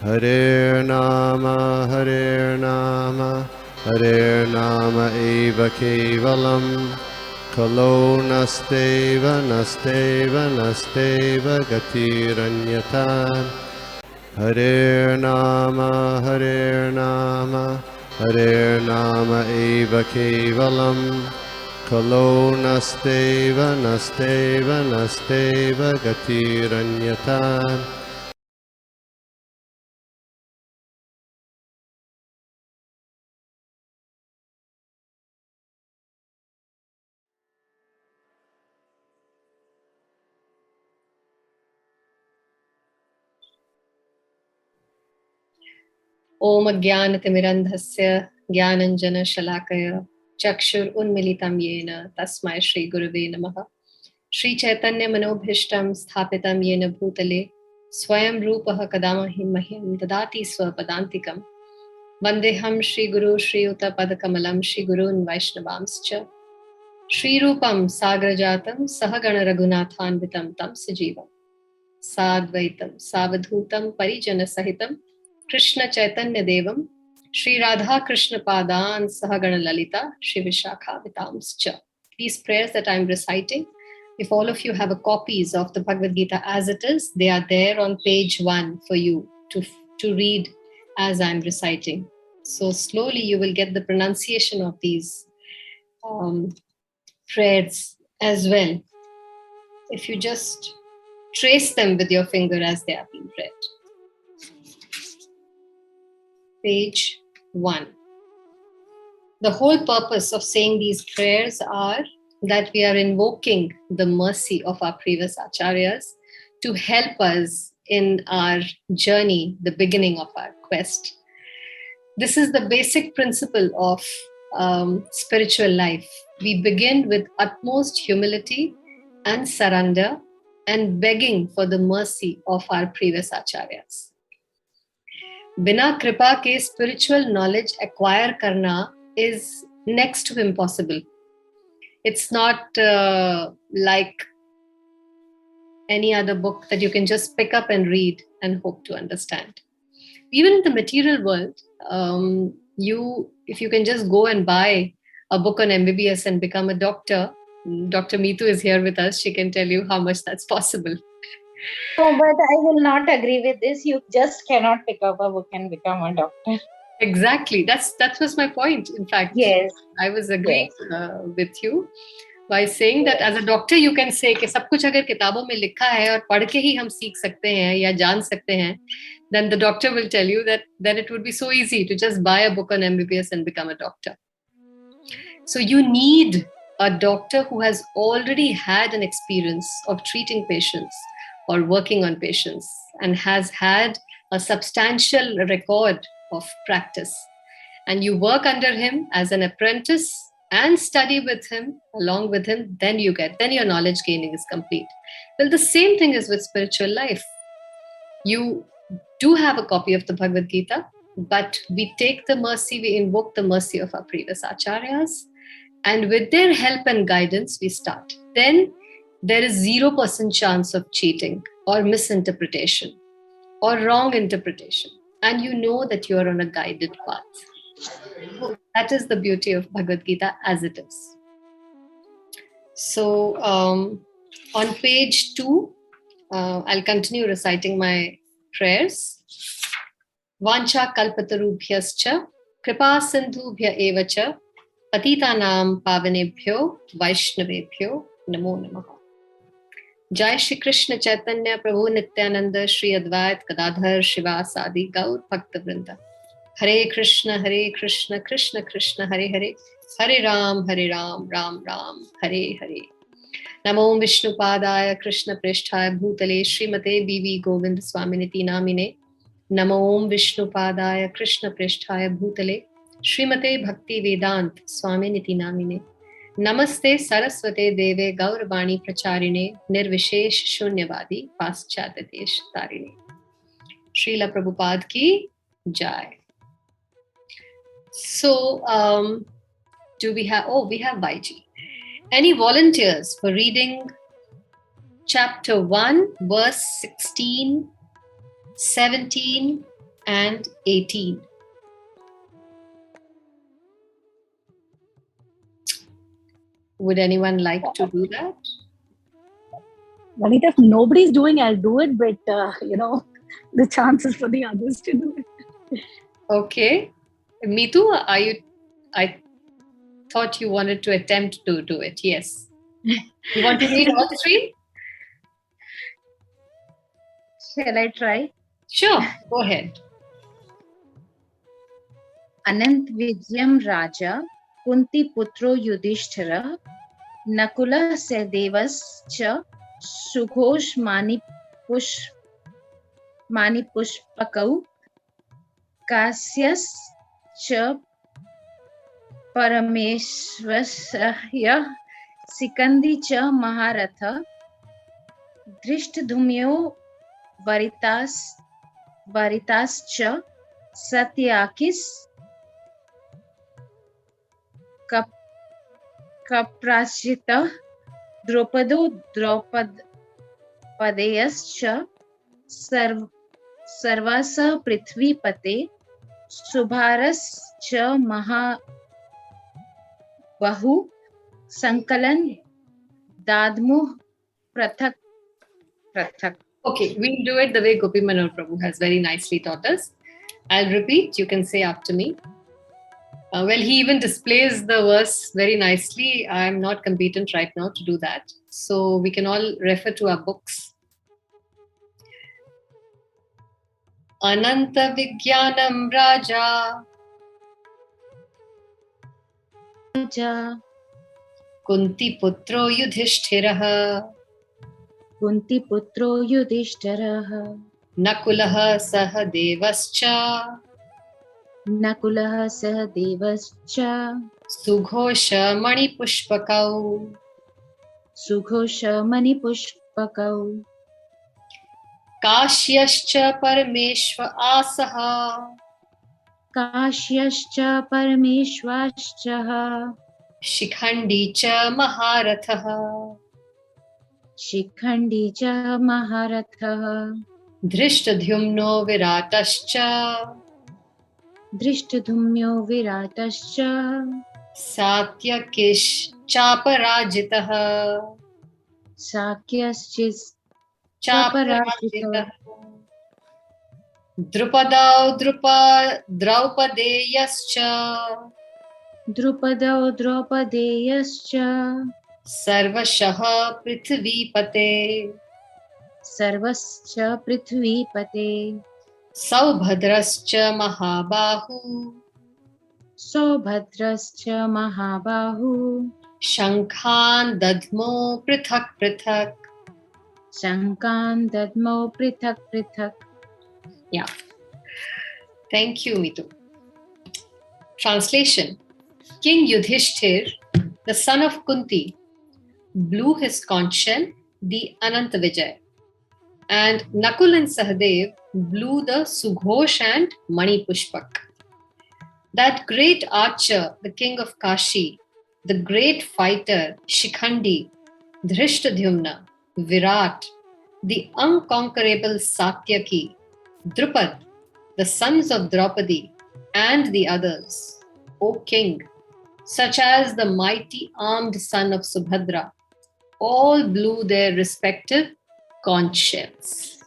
Hare Nama Hare Nama Eva Kevalam Kalo Nasteva Nasteva Nasteva Gatiranyata Hare Nama Hare Nama Eva Kevalam Kalo Nasteva Nasteva Nasteva Gatiranyata ओम अज्ञानतिमिरन्धस्य ज्ञानञ्जनशलाकया चक्षुरुन्मीलितं येन तस्मै श्रीगुरुवे नमः। श्रीचैतन्यमनोभीष्टं स्थापितं येन भूतले स्वयं रूपः कदा मह्यं ददाति स्वपदान्तिकं। वन्देऽहं श्रीगुरो श्रीयुतपदकमलं श्रीगुरून् वैष्णवांश्च। श्रीरूपं साग्रजातं सहगणरघुनाथान्वितं तं सजीवं साद्वैतं सावधूतं परिजनसहितं कृष्ण चैतन्य देवम Shri Radha Krishna पादान सहगण Lalita Shri Vishakha वितांश्च. These prayers that I'm reciting, if all of you have a copies of the Bhagavad Gita as it is, they are there on page 1 for you to read as I'm reciting. So slowly you will get the pronunciation of these prayers as well, if you just trace them with your finger as they are being read. Page 1. The whole purpose of saying these prayers are that we are invoking the mercy of our previous acharyas to help us in our journey, the beginning of our quest. This is the basic principle of spiritual life. We begin with utmost humility and surrender and begging for the mercy of our previous acharyas. बिना कृपा के spiritual knowledge acquire करना is next to impossible. It's not like any other book that you can just pick up and read and hope to understand. Even in the material world, if you can just go and buy a book on MBBS and become a doctor, Dr. Meetu is here with us. She can tell you how much that's possible. No, but I will not agree with this. You just cannot pick up a book and become a doctor. Exactly. That was my point. In fact, yes, I was agreeing with you by saying that as a doctor you can say कि सब कुछ अगर किताबों में लिखा है और पढ़ के ही हम सीख सकते हैं या जान सकते हैं, then the doctor will tell you that then it would be so easy to just buy a book on MBBS and become a doctor. So you need a doctor who has already had an experience of treating patients or working on patients and has had a substantial record of practice. And you work under him as an apprentice and study with him, along with him, then your knowledge gaining is complete. Well, the same thing is with spiritual life. You do have a copy of the Bhagavad Gita, but we take the mercy, we invoke the mercy of our previous acharyas, and with their help and guidance, we start. Then there is 0% chance of cheating or misinterpretation or wrong interpretation. And you know that you are on a guided path. That is the beauty of Bhagavad Gita as it is. So on page 2, I'll continue reciting my prayers. Vancha kalpatarubhyascha kripa sindhubhya evacha patitanam pavanebhyo vaishnavebhyo namo namaha. Jai Shri Krishna Chaitanya Prabhu Nityananda Shri Advait Gadadhar Shivasadi Gaur Bhakta Vrinda. Hare Krishna Krishna Krishna Hare Hare Hare Ram Ram Ram Hare Hare. Namo Vishnu Padaya Krishna Prishthaya Bhutale Srimate B.V. Govind Swaminiti Namine. Namo Vishnu Padaya Krishna Prishthaya Bhutale Srimate Bhakti Vedant Swaminiti Namine. Namaste Saraswate Deve Gauravani Pracharine Nirvishesh Shunyavadi Paschatadesh Tarine. Srila Prabhupada ki Jai. So, we have Vaiji. Any volunteers for reading chapter 1, verse 16, 17, and 18. Would anyone like to do that? Lalita, if nobody's doing, I'll do it, but the chances for the others to do it. Okay. Meetu, I thought you wanted to attempt to do it. Yes. You want to read all three? Shall I try? Sure, go ahead. Anant Vidyam Raja, Kunti Putro Yudhishthira, Nakula Sahadevas cha, Sughosh Mani Pushpakau, Kasyas cha Parameshvasya, Sikandi cha Maharatha, Drishtadhumyo Varitas cha, Satyakis, Kaprashita, Draupado Draupadeyascha, Sarvasa Prithvipate, Subharas cha Mahabahu, Sankalan Dadmu Prathak. Okay, we'll do it the way Gopi Manor Prabhu has very nicely taught us. I'll repeat, you can say after me. Well, he even displays the verse very nicely. I'm not competent right now to do that. So we can all refer to our books. Ananta Vijnanam Raja Kunti Putro Yudhishthiraha Kunti Putro Yudhishthiraha Nakulaha Sahadevascha Nakulaha Sahadevascha Sughosha Mani Pushpakau Sughosha Mani Pushpakau Kashyascha Parameshva Asaha Kashyascha Parameshvascha Shikhandi cha Maharatha Shikhandi cha Maharatha Drishtadhyumno Viratascha Drishtadhumyo Viratascha Satyakish Chaparajitaha Sakyaschis Chaparajitaha Draupadeyascha Drupado Draupadeyascha Sarvashaha Prithvipate Sarvascha Prithvipate Saubhadrascha Mahabahu Sobhadrascha Mahabahu Shankhan Dadmo Prithak Prithak. Shankan Dadmo Prithak Prithak. Yeah. Thank you, Mitu. Translation. King Yudhishthir, the son of Kunti, blew his conch shell, the Ananta Vijay, and Nakul and Sahadev blew the Sughosh and Mani Pushpak. That great archer, the king of Kashi, the great fighter, Shikhandi, Drishtadhyumna, Virat, the unconquerable Satyaki, Drupad, the sons of Draupadi, and the others, O king, such as the mighty armed son of Subhadra, all blew their respective conch shells.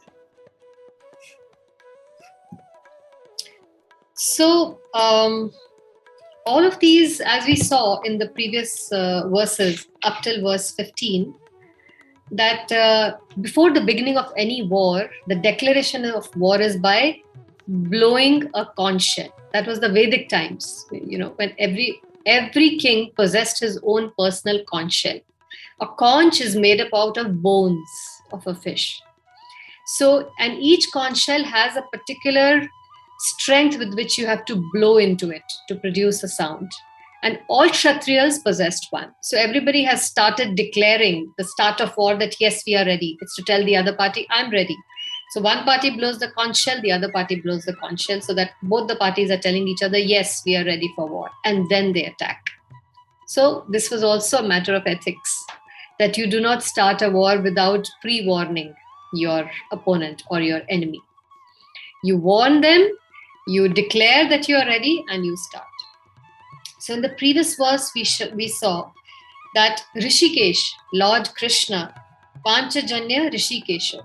So, all of these, as we saw in the previous verses, up till verse 15, that before the beginning of any war, the declaration of war is by blowing a conch shell. That was the Vedic times, when every king possessed his own personal conch shell. A conch is made up out of bones of a fish. So, and each conch shell has a particular strength with which you have to blow into it to produce a sound. And all Kshatriyas possessed one. So everybody has started declaring the start of war that yes, we are ready. It's to tell the other party, I'm ready. So one party blows the conch shell, the other party blows the conch shell, so that both the parties are telling each other, yes, we are ready for war. And then they attack. So this was also a matter of ethics, that you do not start a war without pre-warning your opponent or your enemy. You warn them, You declare that you are ready and you start. So in the previous verse, we saw that Rishikesh, Lord Krishna, Panchajanya Rishikesha,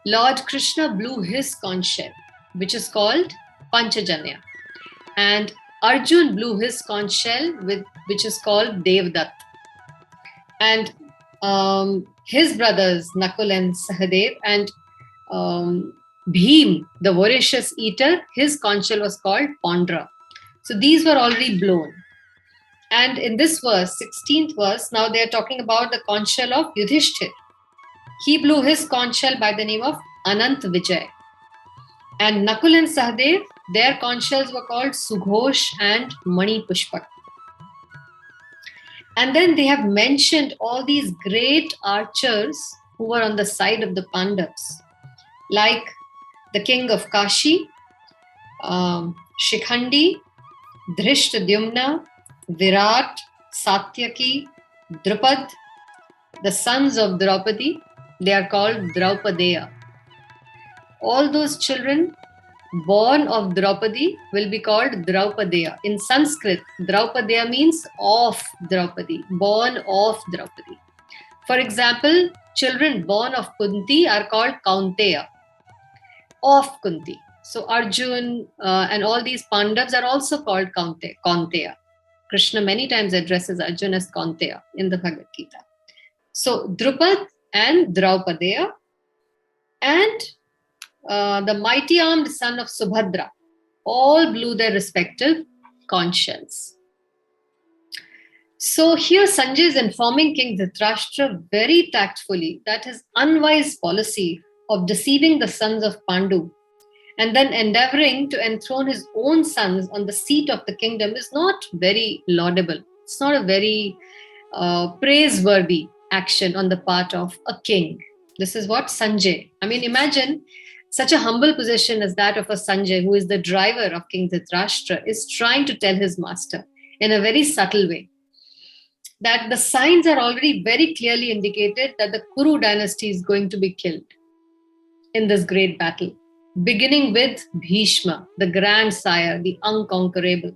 Lord Krishna blew his conch shell, which is called Panchajanya. And Arjun blew his conch shell, which is called Devdutt. And his brothers, Nakul and Sahadev, and Bhim, the voracious eater, his conch shell was called Pondra. So these were already blown. And in this verse, 16th verse, now they are talking about the conch shell of Yudhishthir. He blew his conch shell by the name of Anant Vijay. And Nakul and Sahadev, their conch shells were called Sughosh and Mani Pushpak. And then they have mentioned all these great archers who were on the side of the Pandavas, like the king of Kashi, Shikhandi, Dhrishtadyumna, Virat, Satyaki, Drupad, the sons of Draupadi. They are called Draupadeya. All those children born of Draupadi will be called Draupadeya. In Sanskrit, Draupadeya means of Draupadi, born of Draupadi. For example, children born of Kunti are called Kaunteya, of Kunti. So Arjun and all these Pandavas are also called Kaunteya. Krishna many times addresses Arjun as Kaunteya in the Bhagavad Gita. So Drupad and Draupadeya and the mighty armed son of Subhadra all blew their respective conch shells. So here Sanjay is informing King Dhritarashtra very tactfully that his unwise policy of deceiving the sons of Pandu and then endeavoring to enthrone his own sons on the seat of the kingdom is not very laudable. It's not a very praiseworthy action on the part of a king. This is what Sanjay, I mean, imagine such a humble position as that of a Sanjay, who is the driver of King Dhritarashtra, is trying to tell his master in a very subtle way that the signs are already very clearly indicated that the Kuru dynasty is going to be killed in this great battle, beginning with Bhishma, the grandsire, the unconquerable,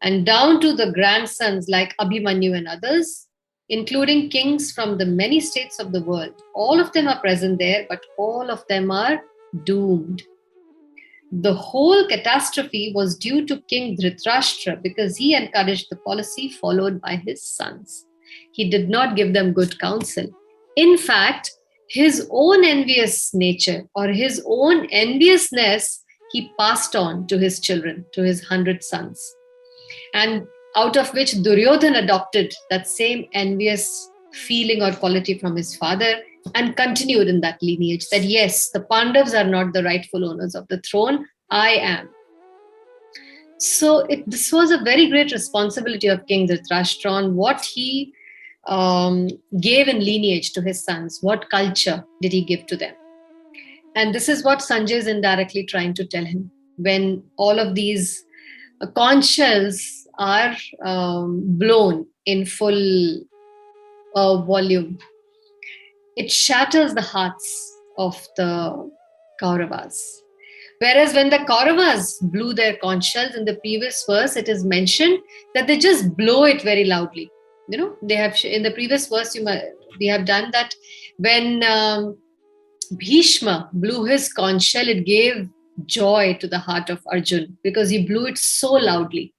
and down to the grandsons like Abhimanyu and others, including kings from the many states of the world. All of them are present there, but all of them are doomed. The whole catastrophe was due to King Dhritarashtra because he encouraged the policy followed by his sons. He did not give them good counsel. In fact, his own envious nature or his own enviousness, he passed on to his children, to his 100 sons. And out of which Duryodhan adopted that same envious feeling or quality from his father and continued in that lineage that yes, the Pandavas are not the rightful owners of the throne, I am. So this was a very great responsibility of King Dhritarashtra on what he gave in lineage to his sons, what culture did he give to them. And this is what Sanjay is indirectly trying to tell him when all of these conch shells are blown in full volume. It shatters the hearts of the Kauravas. Whereas when the Kauravas blew their conch shells in the previous verse, it is mentioned that they just blow it very loudly. You know, they have in the previous verse we have done that when Bhishma blew his conch shell, it gave joy to the heart of Arjun because he blew it so loudly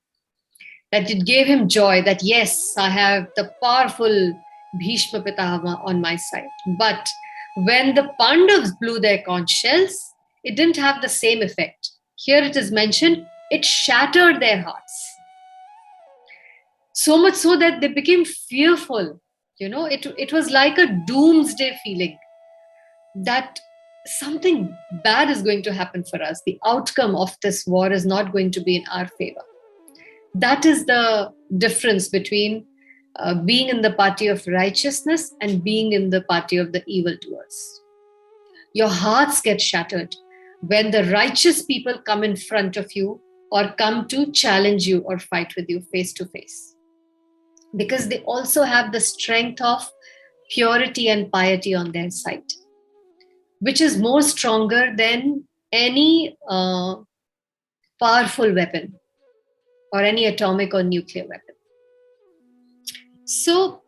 that it gave him joy that yes, I have the powerful Bhishma Pitahama on my side. But when the Pandavas blew their conch shells, it didn't have the same effect. Here it is mentioned, it shattered their hearts. So much so that they became fearful. You know, it was like a doomsday feeling that something bad is going to happen for us. The outcome of this war is not going to be in our favor. That is the difference between being in the party of righteousness and being in the party of the evildoers. Your hearts get shattered when the righteous people come in front of you or come to challenge you or fight with you face to face. Because they also have the strength of purity and piety on their side, which is more stronger than any powerful weapon or any atomic or nuclear weapon. So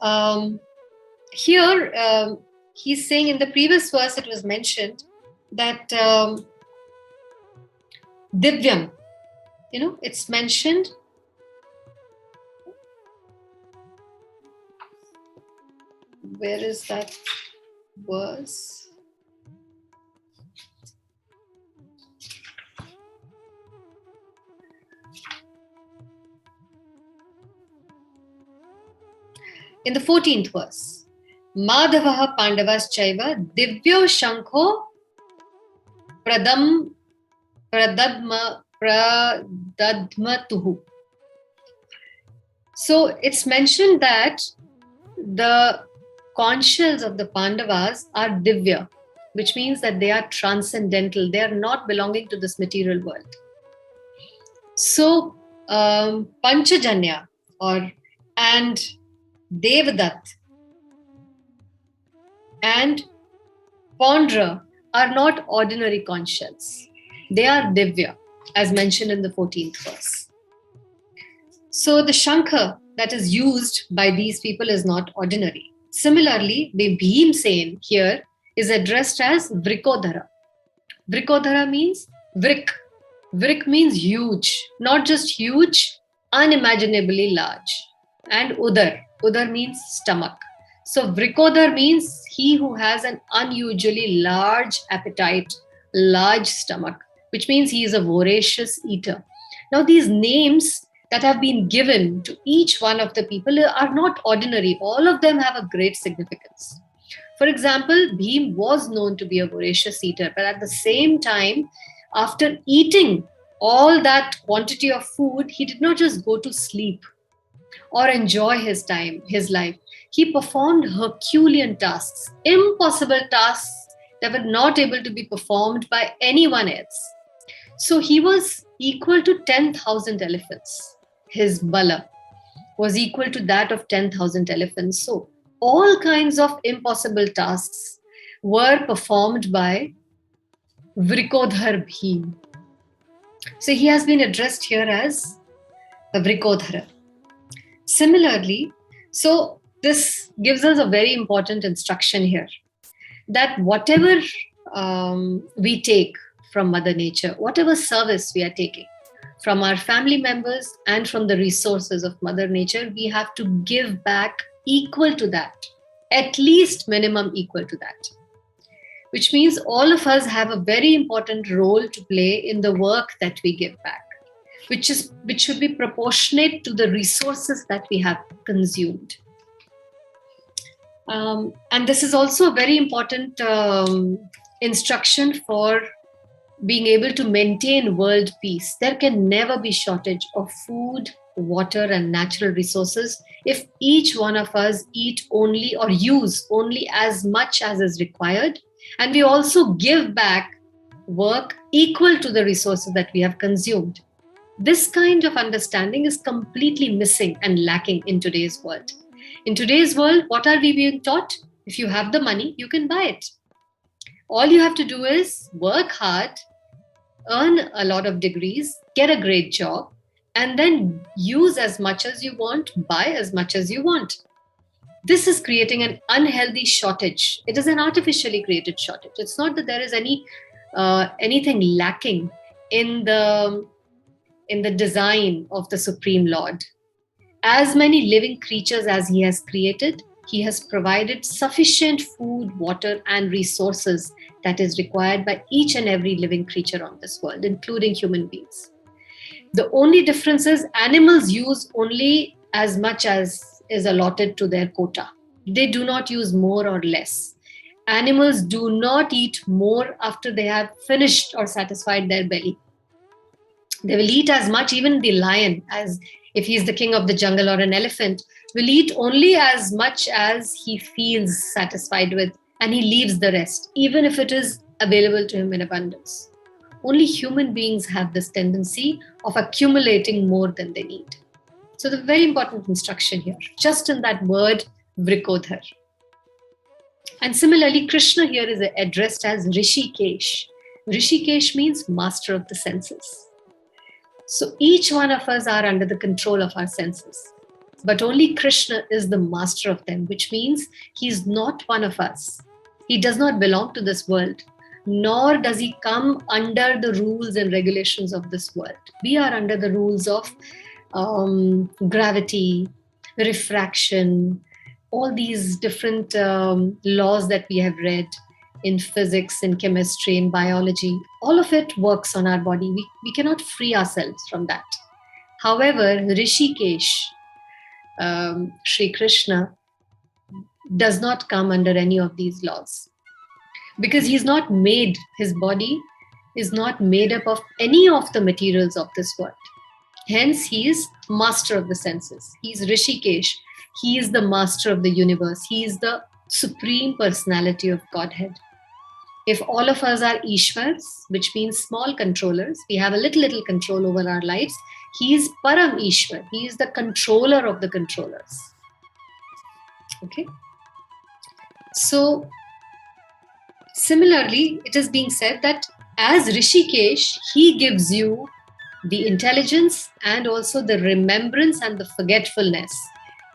here he's saying, in the previous verse it was mentioned that Divyam, it's mentioned. Where is that verse? In the 14th verse, Madhavaha Pandavas Chaiva Divyo Shankho Pradadmatuhu. So it's mentioned that the conch shells of the Pandavas are Divya, which means that they are transcendental. They are not belonging to this material world. So Panchajanya and Devadatt and Pondra are not ordinary conch shells. They are Divya, as mentioned in the 14th verse. So the Shankha that is used by these people is not ordinary. Similarly, the Bhimsen here is addressed as Vrikodhara. Vrikodhara means Vrik. Vrik means huge, not just huge, unimaginably large. And Udar. Udar means stomach. So Vrikodhar means he who has an unusually large appetite, large stomach, which means he is a voracious eater. Now these names that have been given to each one of the people are not ordinary. All of them have a great significance. For example, Bhim was known to be a voracious eater, but at the same time, after eating all that quantity of food, he did not just go to sleep or enjoy his time, his life. He performed Herculean tasks, impossible tasks that were not able to be performed by anyone else. So he was equal to 10,000 elephants. His bala was equal to that of 10,000 elephants. So all kinds of impossible tasks were performed by Vrikodhar Bhim. So he has been addressed here as a Vrikodhara. Similarly, so this gives us a very important instruction here, that whatever we take from Mother Nature, whatever service we are taking from our family members and from the resources of Mother Nature, we have to give back equal to that, at least minimum equal to that. Which means all of us have a very important role to play in the work that we give back, which should be proportionate to the resources that we have consumed. And this is also a very important instruction for being able to maintain world peace. There can never be shortage of food, water, and natural resources if each one of us eat only or use only as much as is required. And we also give back work equal to the resources that we have consumed. This kind of understanding is completely missing and lacking in today's world. In today's world, what are we being taught? If you have the money, you can buy it. All you have to do is work hard, earn a lot of degrees, get a great job, and then use as much as you want, buy as much as you want. This is creating an unhealthy shortage. It is an artificially created shortage. It's not that there is anything lacking in the design of the Supreme Lord. As many living creatures as he has created, he has provided sufficient food, water, and resources that is required by each and every living creature on this world, including human beings. The only difference is animals use only as much as is allotted to their quota. They do not use more or less. Animals do not eat more after they have finished or satisfied their belly. They will eat as much. Even the lion, as if he is the king of the jungle, or an elephant, will eat only as much as he feels satisfied with, and he leaves the rest, even if it is available to him in abundance. Only human beings have this tendency of accumulating more than they need. So the very important instruction here, just in that word, Vrikodhar. And similarly, Krishna here is addressed as Rishikesh. Rishikesh means master of the senses. So each one of us are under the control of our senses. But only Krishna is the master of them, which means he's not one of us. He does not belong to this world, nor does he come under the rules and regulations of this world. We are under the rules of gravity, refraction, all these different laws that we have read in physics, in chemistry, in biology. All of it works on our body. We cannot free ourselves from that. However, Rishikesh, Sri Krishna, does not come under any of these laws, because he's not made, his body is not made up of any of the materials of this world. Hence, he is master of the senses. He is Rishikesh. He is the master of the universe. He is the supreme personality of Godhead. If all of us are Ishvars, which means small controllers, we have a little control over our lives, he is Param Ishvar. He is the controller of the controllers. Okay? So, similarly, it is being said that as Rishikesh, he gives you the intelligence and also the remembrance and the forgetfulness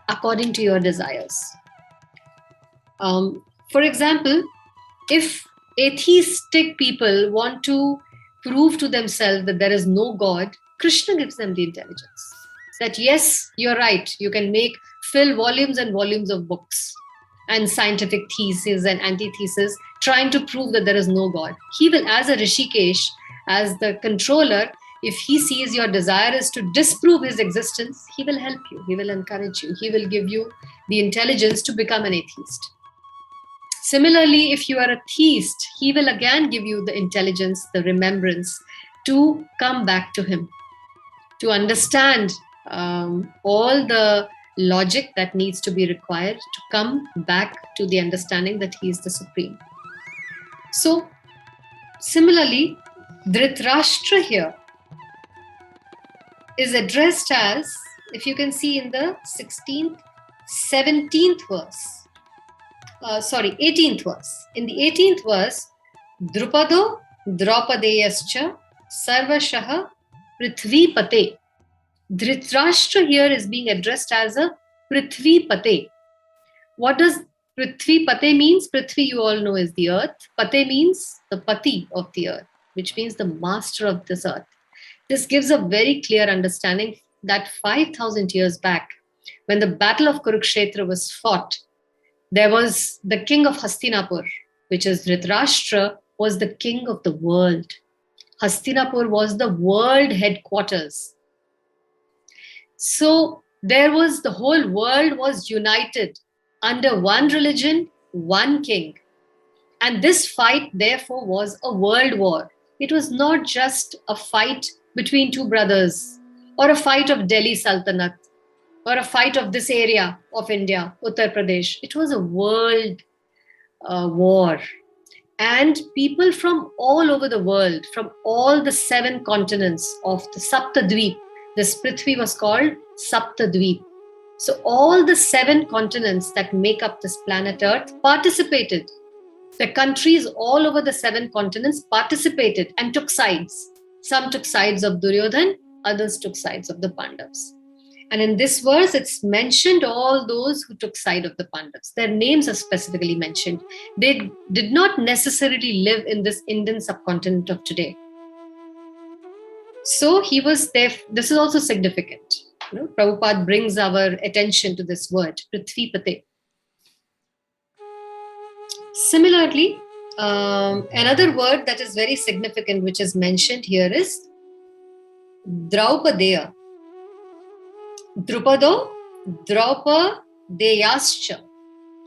according to your desires. For example, if atheistic people want to prove to themselves that there is no God, Krishna gives them the intelligence. That yes, you're right, you can fill volumes and volumes of books and scientific theses and antitheses trying to prove that there is no God. He will, as a Rishikesh, as the controller, if he sees your desire is to disprove his existence, he will help you, he will encourage you, he will give you the intelligence to become an atheist. Similarly, if you are a theist, he will again give you the intelligence, the remembrance to come back to him, to understand all the logic that needs to be required to come back to the understanding that he is the supreme. So, similarly, Dhritarashtra here is addressed as, if you can see in the 18th verse. In the 18th verse, Drupado Draupadeyascha Sarvashaha Prithvipate. Dhritarashtra here is being addressed as a Prithvipate. What does Prithvipate means? Prithvi, you all know, is the earth. Pate means the pati of the earth, which means the master of this earth. This gives a very clear understanding that 5,000 years back, when the battle of Kurukshetra was fought, there was the king of Hastinapur, which is Dhritarashtra, was the king of the world. Hastinapur was the world headquarters. So the whole world was united under one religion, one king. And this fight, therefore, was a world war. It was not just a fight between two brothers, or a fight of Delhi Sultanate, or a fight of this area of India, Uttar Pradesh. It was a world war. And people from all over the world, from all the 7 continents of the Saptadweep, this Prithvi was called Saptadweep. So all the 7 continents that make up this planet Earth participated. The countries all over the 7 continents participated and took sides. Some took sides of Duryodhan, others took sides of the Pandavas. And in this verse, it's mentioned all those who took side of the Pandavas. Their names are specifically mentioned. They did not necessarily live in this Indian subcontinent of today. So he was there. This is also significant. Prabhupada brings our attention to this word, Prithvipate. Similarly, another word that is very significant, which is mentioned here, is Draupadeya. Drupado Draupadeyascha.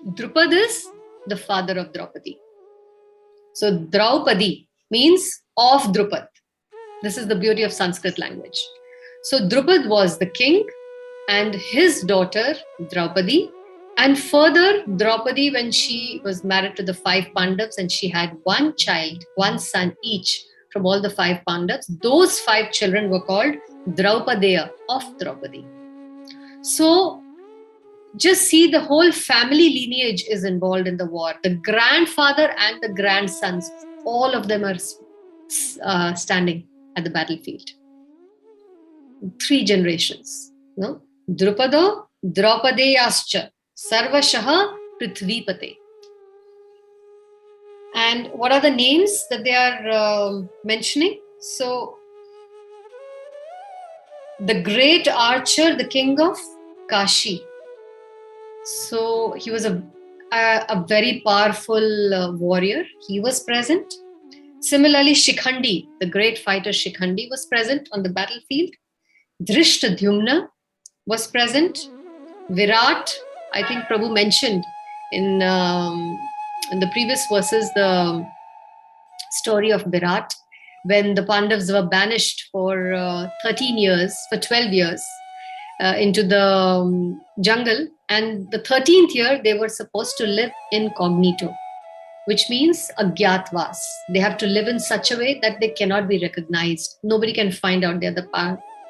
Drupad is the father of Draupadi. So Draupadi means of Drupad. This is the beauty of Sanskrit language. So Drupad was the king and his daughter Draupadi. And further, Draupadi, when she was married to the 5 Pandavas and she had one child, one son each from all the 5 Pandavas, those 5 children were called Draupadeya, of Draupadi. So just see, the whole family lineage is involved in the war. The grandfather and the grandsons, all of them are standing at the battlefield. 3 generations. No? Drupado, Draupadeyascha, Sarvashaha, Prithvipate. And what are the names that they are mentioning? So, the great archer, the king of Kashi. So, he was a very powerful warrior. He was present. Similarly, Shikhandi, the great fighter Shikhandi, was present on the battlefield. Drishtadhyumna was present. Virat, I think Prabhu mentioned in the previous verses the story of Virat, when the Pandavas were banished for 13 years, for 12 years into the jungle, and the 13th year they were supposed to live incognito, which means agyatwas. They have to live in such a way that they cannot be recognized. Nobody can find out they're the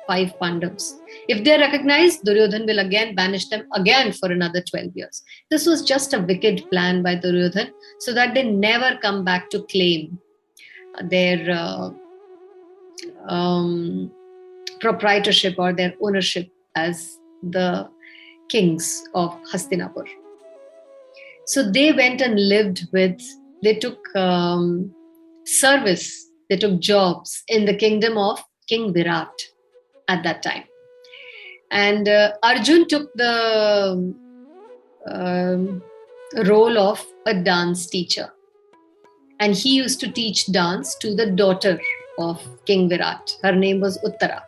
5 Pandavas. If they're recognized, Duryodhan will again banish them again for another 12 years. This was just a wicked plan by Duryodhan so that they never come back to claim their proprietorship or their ownership as the kings of Hastinapur. So they went and lived they took service, they took jobs in the kingdom of King Virat at that time. And Arjun took the role of a dance teacher. And he used to teach dance to the daughter of King Virat. Her name was Uttara.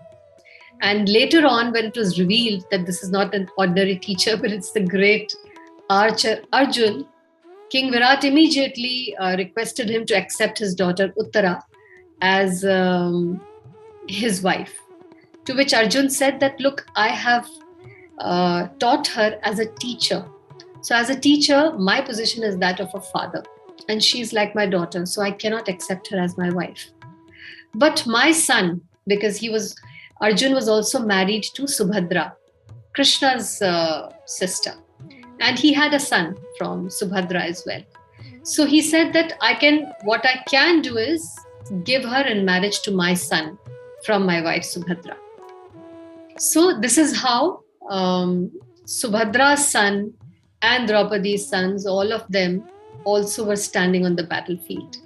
And later on, when it was revealed that this is not an ordinary teacher, but it's the great archer Arjun, King Virat immediately requested him to accept his daughter Uttara as his wife. To which Arjun said that, look, I have taught her as a teacher. So as a teacher, my position is that of a father. And she's like my daughter, so I cannot accept her as my wife. But my son, because Arjun was also married to Subhadra, Krishna's sister. And he had a son from Subhadra as well. So he said that what I can do is give her in marriage to my son from my wife Subhadra. So this is how Subhadra's son and Draupadi's sons, all of them also were standing on the battlefield.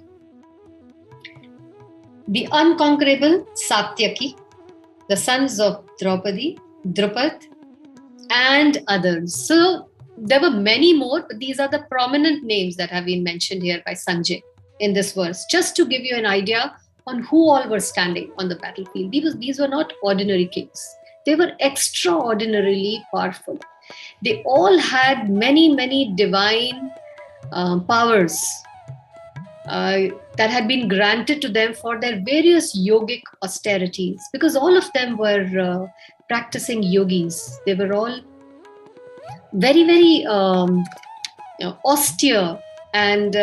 The unconquerable Satyaki, the sons of Draupadi, Drupad, and others. So there were many more, but these are the prominent names that have been mentioned here by Sanjay in this verse, just to give you an idea on who all were standing on the battlefield. These were not ordinary kings. They were extraordinarily powerful. They all had many, many divine powers that had been granted to them for their various yogic austerities, because all of them were practicing yogis. They were all very, very austere and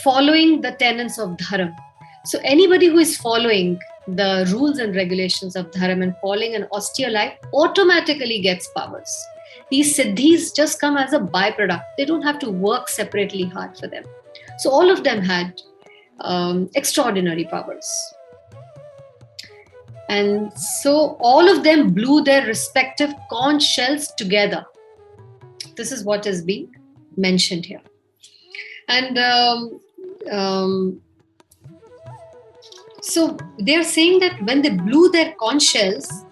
following the tenets of dharma. So anybody who is following the rules and regulations of dharma and following an austere life automatically gets powers. These siddhis just come as a byproduct. They don't have to work separately hard for them. So all of them had extraordinary powers. And so all of them blew their respective conch shells together. This is what is being mentioned here. And so they're saying that when they blew their conch shells,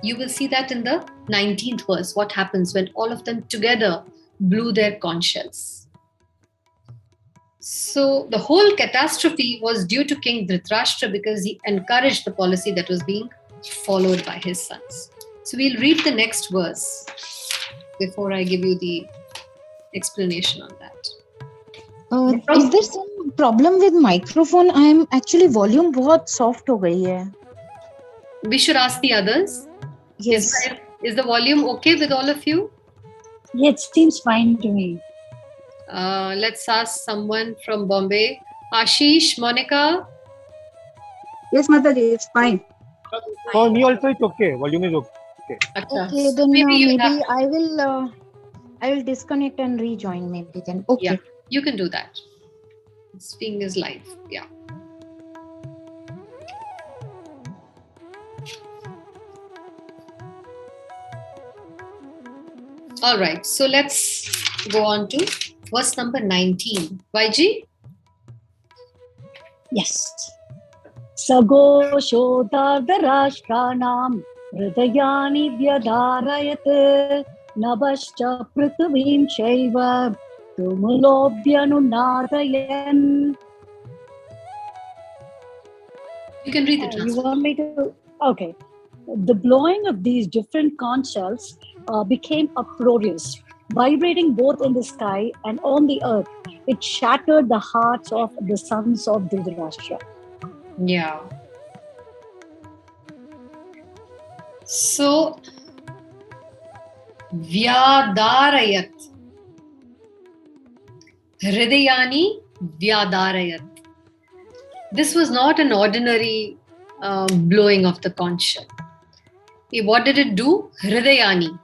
you will see that in the 19th verse, what happens when all of them together blew their conch shells. So the whole catastrophe was due to King Dhritarashtra because he encouraged the policy that was being followed by his sons. So we'll read the next verse before I give you the explanation on that. Is there some problem with microphone? I am actually volume बहुत soft हो गई है. We should ask the others. Yes. Is the volume okay with all of you? Yeah, it seems fine to me. Let's ask someone from Bombay. Ashish, Monica. Yes, Mataji, it's fine. For me also it's okay. Volume is okay. Achha. Okay, then Maybe I will disconnect and rejoin maybe then. Okay. Yeah, you can do that. Speaking is live. Yeah. All right, so let's go on to verse number 19. YG? Yes. Sagoshodardharashtanam hridayani vyadharayat nabascha prithvim shaiva tumulobhyanunadayan. You can read the You translation. want me to? Okay. The blowing of these different conch shells became uproarious, vibrating both in the sky and on the earth. It shattered the hearts of the sons of Dhritarashtra. Yeah. So, Vyadarayat. Hridayani Vyadarayat. This was not an ordinary blowing of the conch shell. What did it do? Hridayani.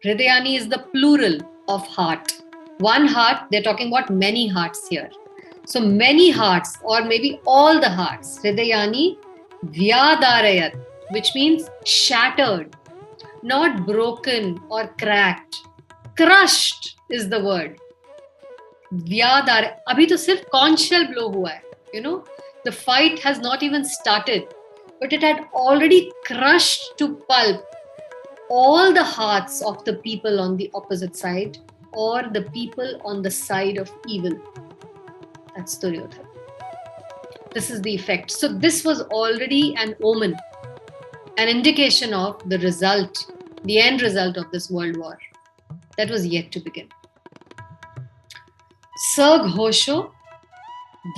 Hridayani is the plural of heart. One heart, they're talking about many hearts here. So many hearts, or maybe all the hearts. Hridayani Vyadarayat, which means shattered, not broken or cracked. Crushed is the word. Vyadar. Abhi to sirf conch shell blow hua hai. You know, the fight has not even started, but it had already crushed to pulp all the hearts of the people on the opposite side, or the people on the side of evil. That's Duryodhana. This is the effect. So this was already an omen, an indication of the result, the end result of this world war. That was yet to begin. Saghosho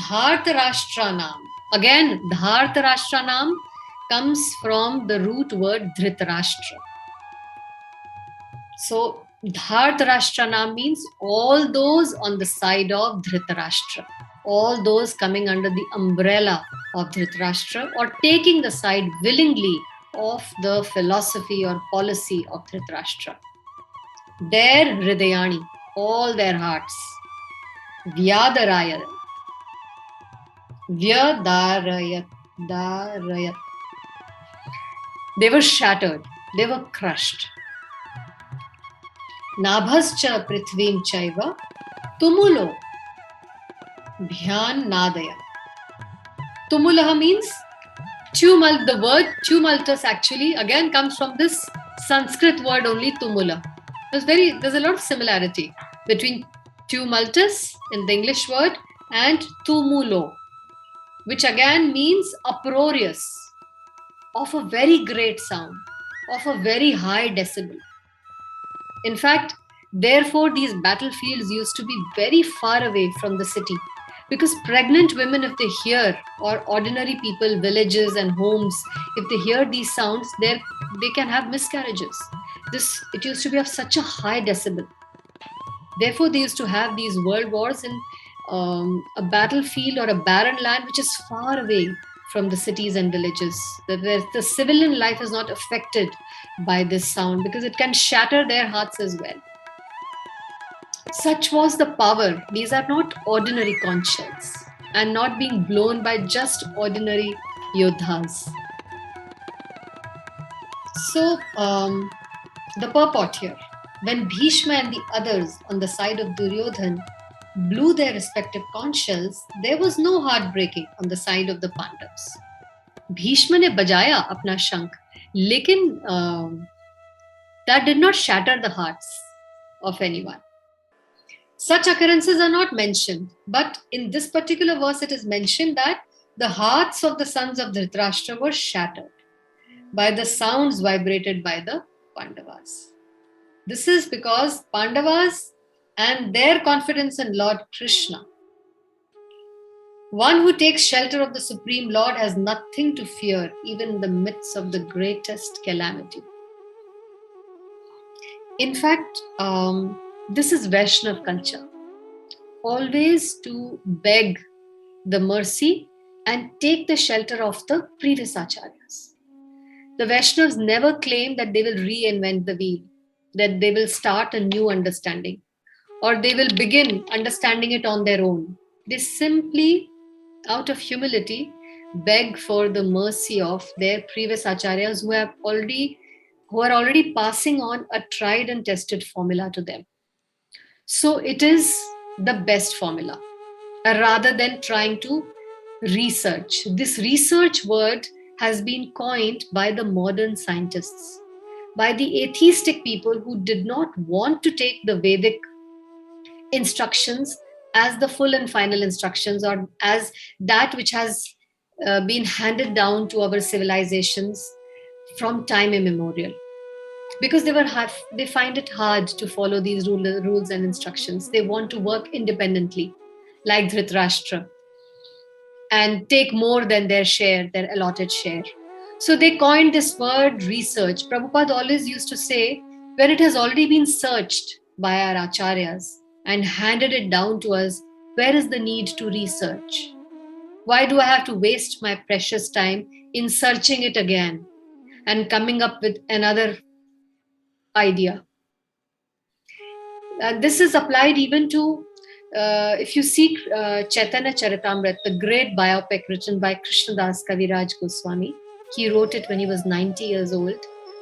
Dhartarashtranam. Again, Dhartarashtranam comes from the root word Dhritarashtra. So Dhartarashtranam means all those on the side of Dhritarashtra, all those coming under the umbrella of Dhritarashtra or taking the side willingly of the philosophy or policy of Dhritarashtra. Their Hridayani, all their hearts, Vyadarayat. Vyadarayat. They were shattered, they were crushed. Nabhascha prithvim chaiva tumulo bhyan nadaya. Tumulaha means tumult. The word tumultus actually again comes from this Sanskrit word only, tumula. There's a lot of similarity between tumultus in the English word and tumulo, which again means uproarious, of a very great sound, of a very high decibel. In fact, therefore, these battlefields used to be very far away from the city, because pregnant women, if they hear, or ordinary people, villages and homes, if they hear these sounds, they can have miscarriages. It used to be of such a high decibel. Therefore, they used to have these world wars in a battlefield or a barren land which is far away from the cities and villages. The civilian life is not affected by this sound because it can shatter their hearts as well. Such was the power. These are not ordinary conch shells and not being blown by just ordinary yodhas. So, the purport here. When Bhishma and the others on the side of Duryodhan blew their respective conch shells, there was no heartbreaking on the side of the Pandavas. Bhishma ne bajaya apna shank, lekin that did not shatter the hearts of anyone. Such occurrences are not mentioned, but in this particular verse it is mentioned that the hearts of the sons of Dhritarashtra were shattered by the sounds vibrated by the Pandavas. This is because Pandavas and their confidence in Lord Krishna. One who takes shelter of the Supreme Lord has nothing to fear, even in the midst of the greatest calamity. In fact, this is Vaishnav culture. Always to beg the mercy and take the shelter of the previous acharyas. The Vaishnavas never claim that they will reinvent the wheel, that they will start a new understanding, or they will begin understanding it on their own. They simply, out of humility, beg for the mercy of their previous acharyas who have already who are already passing on a tried and tested formula to them. So it is the best formula, rather than trying to research. This research word has been coined by the modern scientists, by the atheistic people who did not want to take the Vedic instructions as the full and final instructions, or as that which has been handed down to our civilizations from time immemorial, because they find it hard to follow these rules and instructions. They want to work independently, like Dhritarashtra, and take more than their share, their allotted share. So they coined this word research. Prabhupada always used to say, when it has already been searched by our acharyas and handed it down to us, where is the need to research? Why do I have to waste my precious time in searching it again and coming up with another idea? This is applied even to, if you see Chaitanya Charitamrita, the great biopic written by Krishnadas Kaviraj Goswami. He wrote it when he was 90 years old.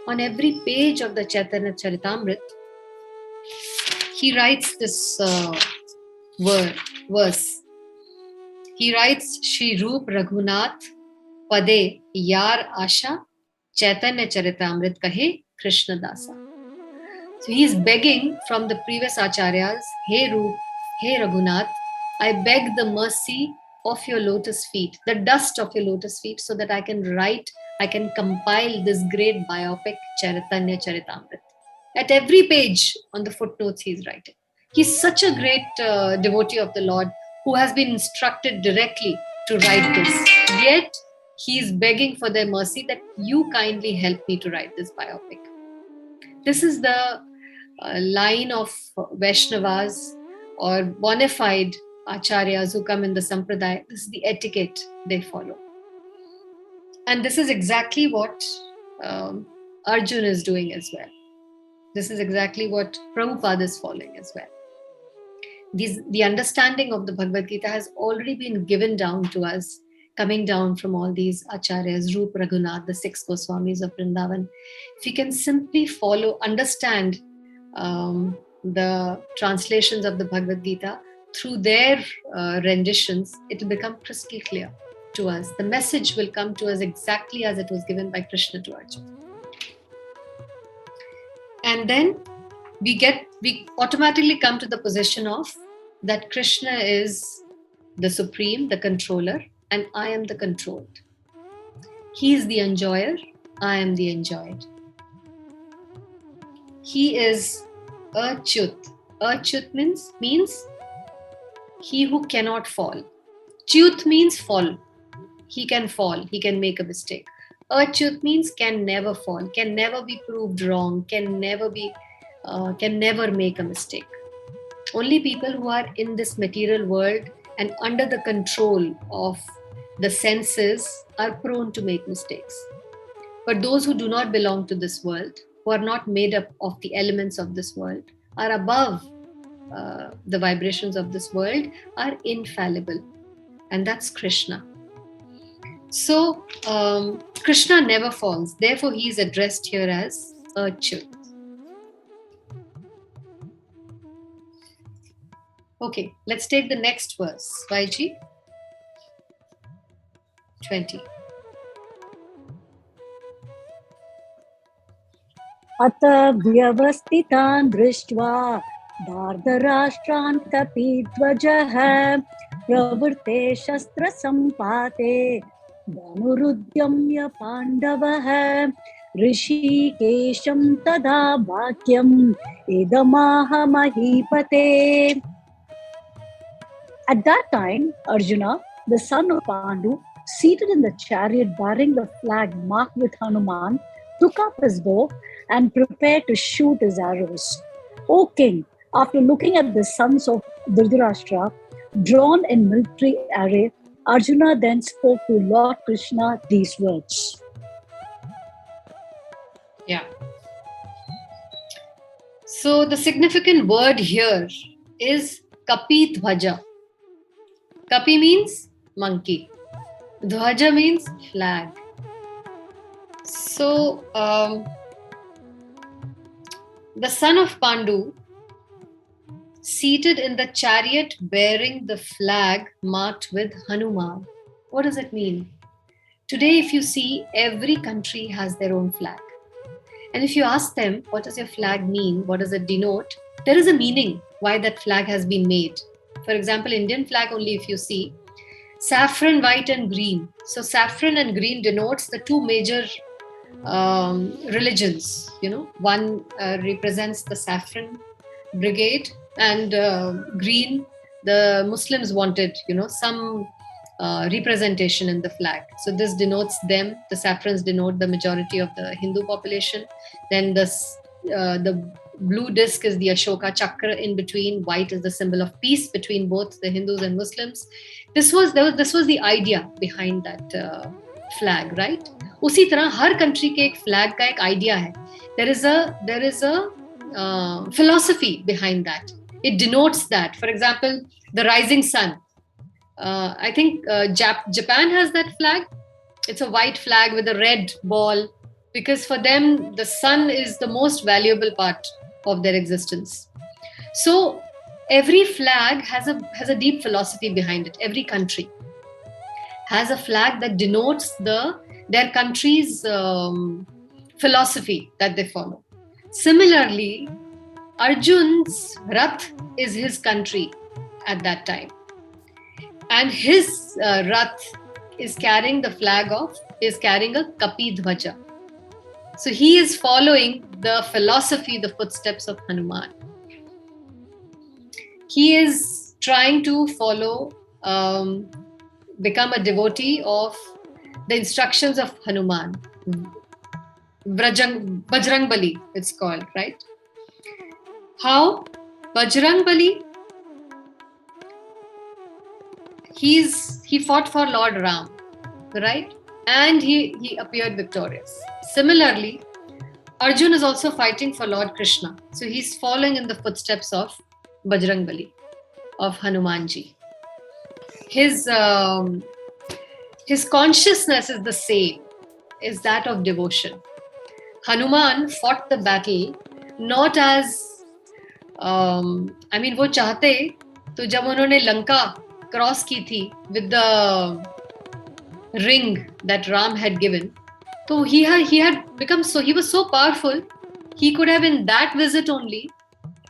On every page of the Chaitanya Charitamrita, he writes this verse. He writes, Shri Roop Raghunath Pade Yar Asha Chaitanya Charitamrit Kahe Krishna Dasa. So he is begging from the previous acharyas, Hey Roop, Hey Raghunath, I beg the mercy of your lotus feet, the dust of your lotus feet, so that I can compile this great biopic Chaitanya Charitamrit. At every page on the footnotes he's writing. He's such a great devotee of the Lord who has been instructed directly to write this. Yet he's begging for their mercy that you kindly help me to write this biopic. This is the line of Vaishnavas or bona fide acharyas who come in the sampradaya. This is the etiquette they follow. And this is exactly what Arjun is doing as well. This is exactly what Prabhupada is following as well. The understanding of the Bhagavad Gita has already been given down to us, coming down from all these acharyas, Roop Raghunath, the 6 Goswamis of Vrindavan. If you can simply understand the translations of the Bhagavad Gita through their renditions, it will become crystal clear to us. The message will come to us exactly as it was given by Krishna to Arjuna. And then we automatically come to the position of that Krishna is the supreme, the controller, and I am the controlled. He is the enjoyer, I am the enjoyed. He is Achyut. Achyut means he who cannot fall. Chyut means fall. He can fall, he can make a mistake. Achyut means can never fall, can never be proved wrong, can never make a mistake. Only people who are in this material world and under the control of the senses are prone to make mistakes. But those who do not belong to this world, who are not made up of the elements of this world, are above the vibrations of this world, are infallible. And that's Krishna. So Krishna never falls. Therefore, he is addressed here as Achyut. Okay, let's take the next verse. YG 20. अत व्यवस्थितान् दृष्ट्वा धार्तराष्ट्रान् कपिध्वजः प्रवृत्ते शस्त्रसम्पाते धनुरुद्यम्य पाण्डवः ऋषिकेशं तदा वाक्यम् इदमाह महीपते. At that time, Arjuna, the son of Pandu, seated in the chariot bearing the flag marked with Hanuman, took up his bow and prepared to shoot his arrows. O king, after looking at the sons of Dhritarashtra drawn in military array, Arjuna then spoke to Lord Krishna these words. Yeah. So the significant word here is Kapi Dhwaja. Kapi means monkey. Dhwaja means flag. So the son of Pandu, seated in the chariot bearing the flag marked with Hanuman. What does it mean? Today, if you see, every country has their own flag. And if you ask them, what does your flag mean? What does it denote? There is a meaning why that flag has been made. For example, Indian flag only if you see, saffron, white and green. So saffron and green denotes the two major religions. One represents the saffron brigade, and green, the Muslims wanted, some representation in the flag. So this denotes them. The saffrons denote the majority of the Hindu population. Then the blue disc is the Ashoka chakra in between. White is the symbol of peace between both the Hindus and Muslims. This was the idea behind that flag, right? उसी तरह हर country के एक flag का एक idea है. There is a philosophy behind that. It denotes that. For example, the rising sun. I think Japan has that flag. It's a white flag with a red ball, because for them the sun is the most valuable part of their existence. So every flag has a deep philosophy behind it. Every country has a flag that denotes their country's philosophy that they follow. Similarly, Arjun's Rath is his country at that time. And his Rath is carrying a Kapi Dhwaja. So he is following the philosophy, the footsteps of Hanuman. He is trying to follow, become a devotee of the instructions of Hanuman. Bajrangbali, it's called, right? How? Bajrangbali, he fought for Lord Ram, right? And he appeared victorious. Similarly, Arjun is also fighting for Lord Krsna. So he's following in the footsteps of Bajrangbali, of Hanumanji. His consciousness is the same, is that of devotion. Hanuman fought the battle not as, वो चाहते तो जब उन्होंने Lanka cross की थी with the ring that Ram had given, so he was so powerful, he could have in that visit only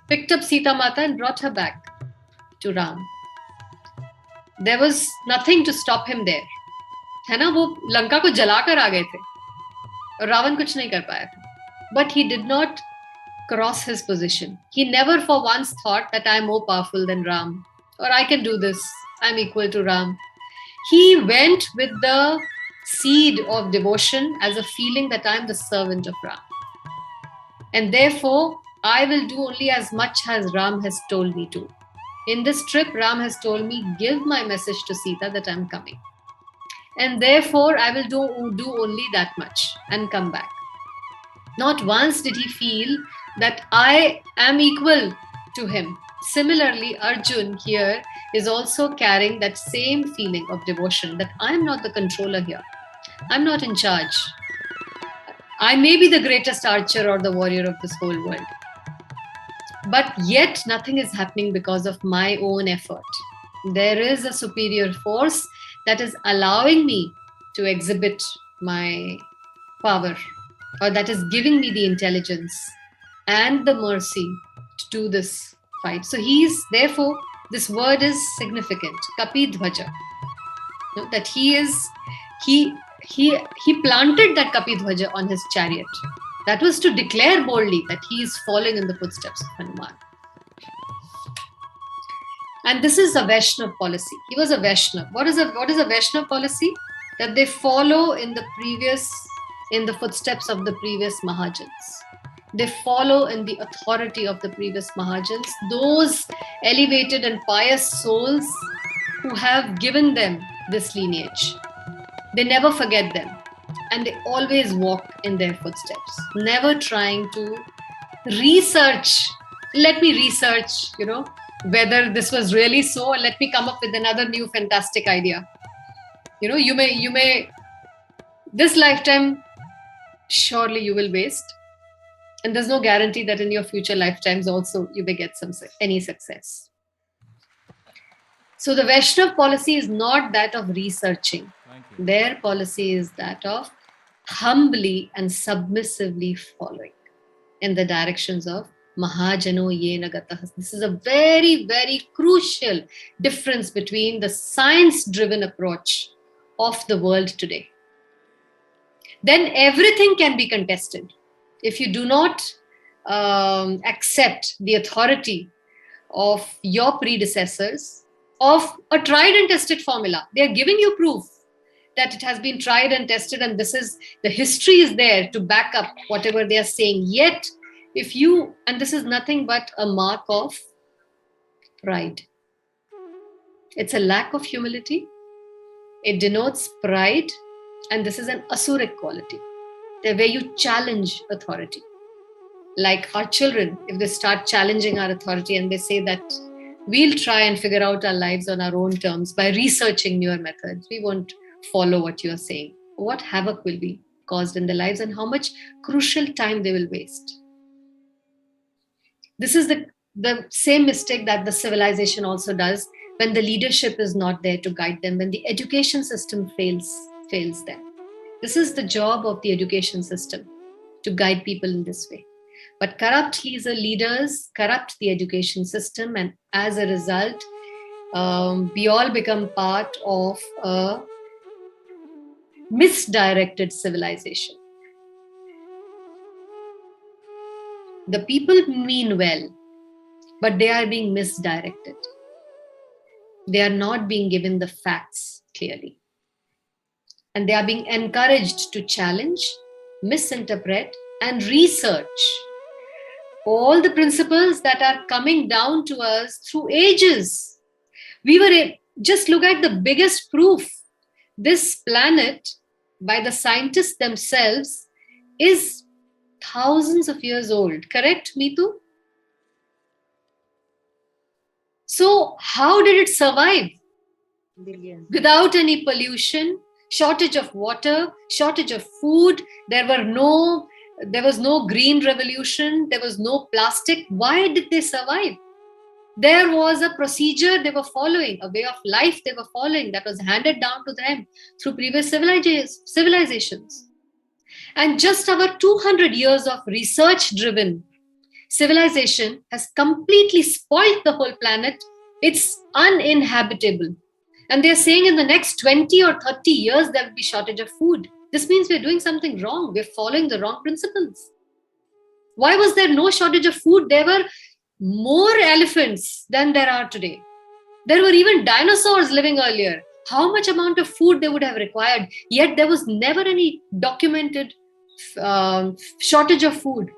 picked up Sita Mata and brought her back to Ram. There was nothing to stop him there. है ना, वो लंका को जलाकर आ गए थे और रावण कुछ नहीं कर पाया था. But he did not cross his position. He never for once thought that I am more powerful than Ram, or I can do this, I'm equal to Ram. He went with the seed of devotion as a feeling that I am the servant of Ram. And therefore, I will do only as much as Ram has told me to. In this trip, Ram has told me, give my message to Sita that I'm coming. And therefore, I will do only that much and come back. Not once did he feel that I am equal to him. Similarly, Arjun here is also carrying that same feeling of devotion, that I am not the controller here. I'm not in charge. I may be the greatest archer or the warrior of this whole world. But yet nothing is happening because of my own effort. There is a superior force that is allowing me to exhibit my power, or that is giving me the intelligence and the mercy to do this fight. So therefore, this word is significant, Kapi Dhwaja. That he planted that Kapi Dhwaja on his chariot. That was to declare boldly that he is following in the footsteps of Hanuman. And this is a Vaishnav policy. He was a Vaishnav. What is a Vaishnav policy? That they follow in the footsteps of the previous Mahajans. They follow in the authority of the previous Mahajans, those elevated and pious souls who have given them this lineage. They never forget them, and they always walk in their footsteps, never trying to research. Let me research, whether this was really so, and let me come up with another new fantastic idea. You may, this lifetime, surely you will waste. And there's no guarantee that in your future lifetimes also you may get any success. So the Vaishnav policy is not that of researching. Their policy is that of humbly and submissively following in the directions of Mahajano Yena Gatah. This is a very, very crucial difference between the science-driven approach of the world today. Then everything can be contested. If you do not accept the authority of your predecessors, of a tried and tested formula, they are giving you proof that it has been tried and tested, and this is the history is there to back up whatever they are saying. Yet, if you, and this is nothing but a mark of pride. It's a lack of humility. It denotes pride, and this is an asuric quality, where you challenge authority. Like our children, if they start challenging our authority and they say that we'll try and figure out our lives on our own terms by researching newer methods, we won't follow what you are saying. What havoc will be caused in their lives and how much crucial time they will waste. This is the same mistake that the civilization also does when the leadership is not there to guide them, when the education system fails them. This is the job of the education system, to guide people in this way. But corrupt leaders corrupt the education system, and as a result, we all become part of a misdirected civilization. The people mean well, but they are being misdirected. They are not being given the facts clearly. And they are being encouraged to challenge, misinterpret, and research all the principles that are coming down to us through ages. Just look at the biggest proof. This planet, by the scientists themselves, is thousands of years old. Correct, Meetu? So how did it survive? Billions. Without any pollution, shortage of water, shortage of food, there was no green revolution, there was no plastic. Why did they survive? There was a procedure they were following, a way of life they were following that was handed down to them through previous civilizations. And just our 200 years of research-driven civilization has completely spoiled the whole planet. It's uninhabitable. And they're saying in the next 20 or 30 years, there will be shortage of food. This means we're doing something wrong. We're following the wrong principles. Why was there no shortage of food? There were more elephants than there are today. There were even dinosaurs living earlier. How much amount of food they would have required, yet there was never any documented shortage of food.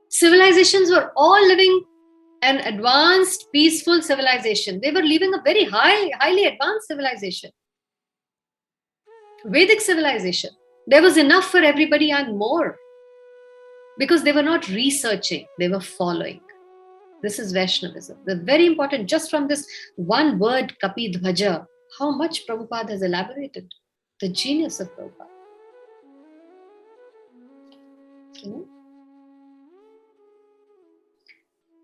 Civilizations were all living an advanced, peaceful civilization. They were living a very highly advanced civilization. Vedic civilization. There was enough for everybody and more. Because they were not researching, they were following. This is Vaishnavism. They're very important. Just from this one word, Kapi Dhvaja, how much Prabhupada has elaborated. The genius of Prabhupada.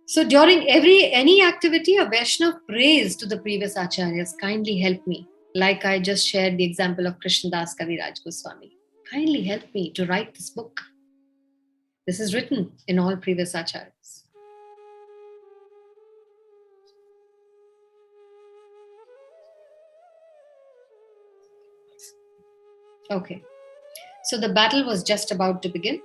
So during any activity, a Vaishnav prays to the previous acharyas, kindly help me. Like I just shared the example of Krishnadas Kaviraj Goswami. Kindly help me to write this book. This is written in all previous acharyas. Okay. So the battle was just about to begin.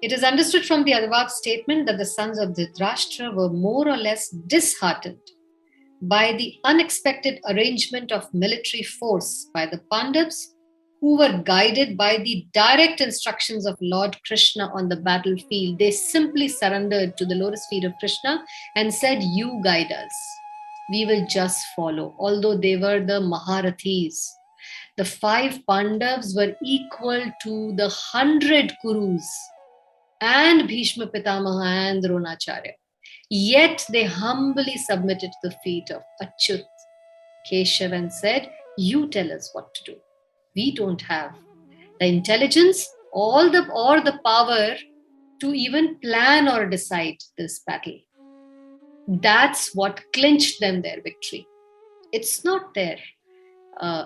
It is understood from the above statement that the sons of Dhritarashtra were more or less disheartened by the unexpected arrangement of military force by the Pandavas, who were guided by the direct instructions of Lord Krishna on the battlefield. They simply surrendered to the lotus feet of Krishna and said, "You guide us. We will just follow." Although they were the Maharathis. The 5 Pandavas were equal to the 100 Kurus and Bhishma Pitamaha and Dronacharya. Yet they humbly submitted to the feet of Achyut, Keshav, and said, "You tell us what to do. We don't have the intelligence or the power to even plan or decide this battle. That's what clinched them their victory. It's not their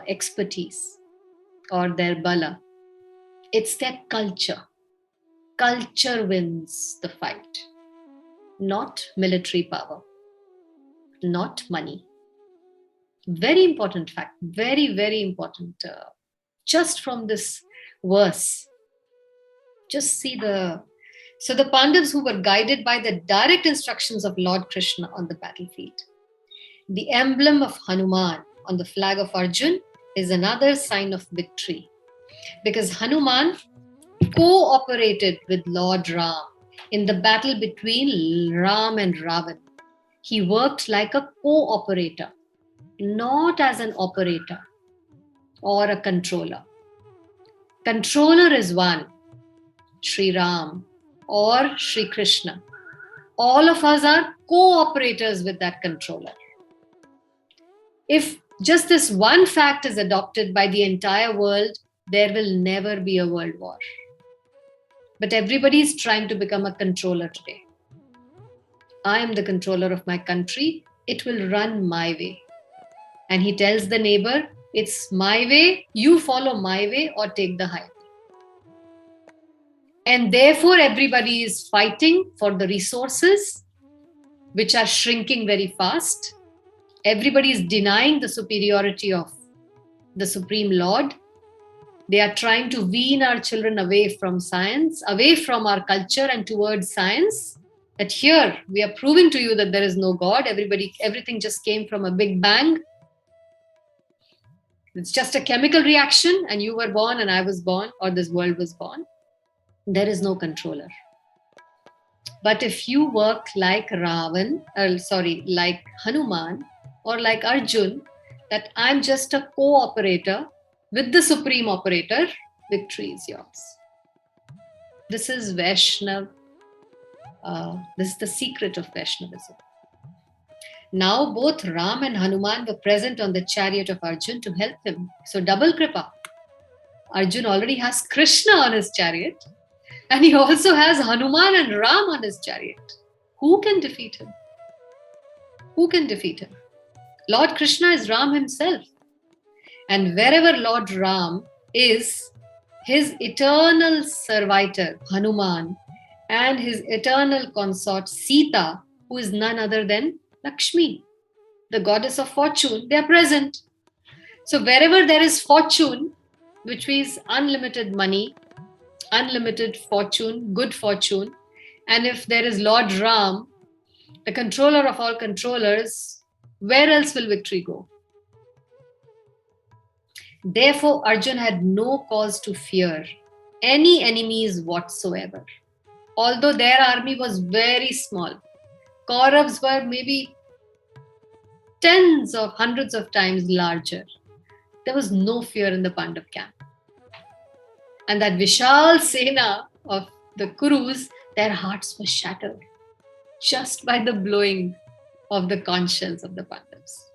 expertise or their bala. It's their culture. Culture wins the fight, not military power, not money. Very important fact, very, very important. Just from this verse, just see the. So the Pandavas who were guided by the direct instructions of Lord Krishna on the battlefield. The emblem of Hanuman on the flag of Arjun is another sign of victory, because Hanuman cooperated with Lord Ram in the battle between Ram and Ravan. He worked like a cooperator, not as an operator or a controller. Controller is one, Sri Ram or Sri Krishna. All of us are cooperators with that controller. If just this one fact is adopted by the entire world, there will never be a world war. But everybody is trying to become a controller today. I am the controller of my country. It will run my way. And he tells the neighbor, it's my way, you follow my way or take the highway. And therefore, everybody is fighting for the resources, which are shrinking very fast. Everybody is denying the superiority of the Supreme Lord. They are trying to wean our children away from science, away from our culture and towards science. That here we are proving to you that there is no God. Everything just came from a big bang. It's just a chemical reaction, and you were born and I was born, or this world was born. There is no controller. But if you work like like Hanuman or like Arjun, that I'm just a cooperator with the supreme operator, victory is yours. This is Vaishnav. This is the secret of Vaishnavism. Now both Ram and Hanuman were present on the chariot of Arjun to help him. So double kripa. Arjun already has Krishna on his chariot, and he also has Hanuman and Ram on his chariot. Who can defeat him? Who can defeat him? Lord Krishna is Ram himself. And wherever Lord Ram is, his eternal servitor, Hanuman, and his eternal consort, Sita, who is none other than Lakshmi, the goddess of fortune, they are present. So wherever there is fortune, which means unlimited money, unlimited fortune, good fortune, and if there is Lord Ram, the controller of all controllers, where else will victory go? Therefore, Arjun had no cause to fear any enemies whatsoever. Although their army was very small, Kauravas were maybe tens of hundreds of times larger. There was no fear in the Pandav camp. And that Vishal Sena of the Kurus, their hearts were shattered just by the blowing of the conch shells of the Pandavas.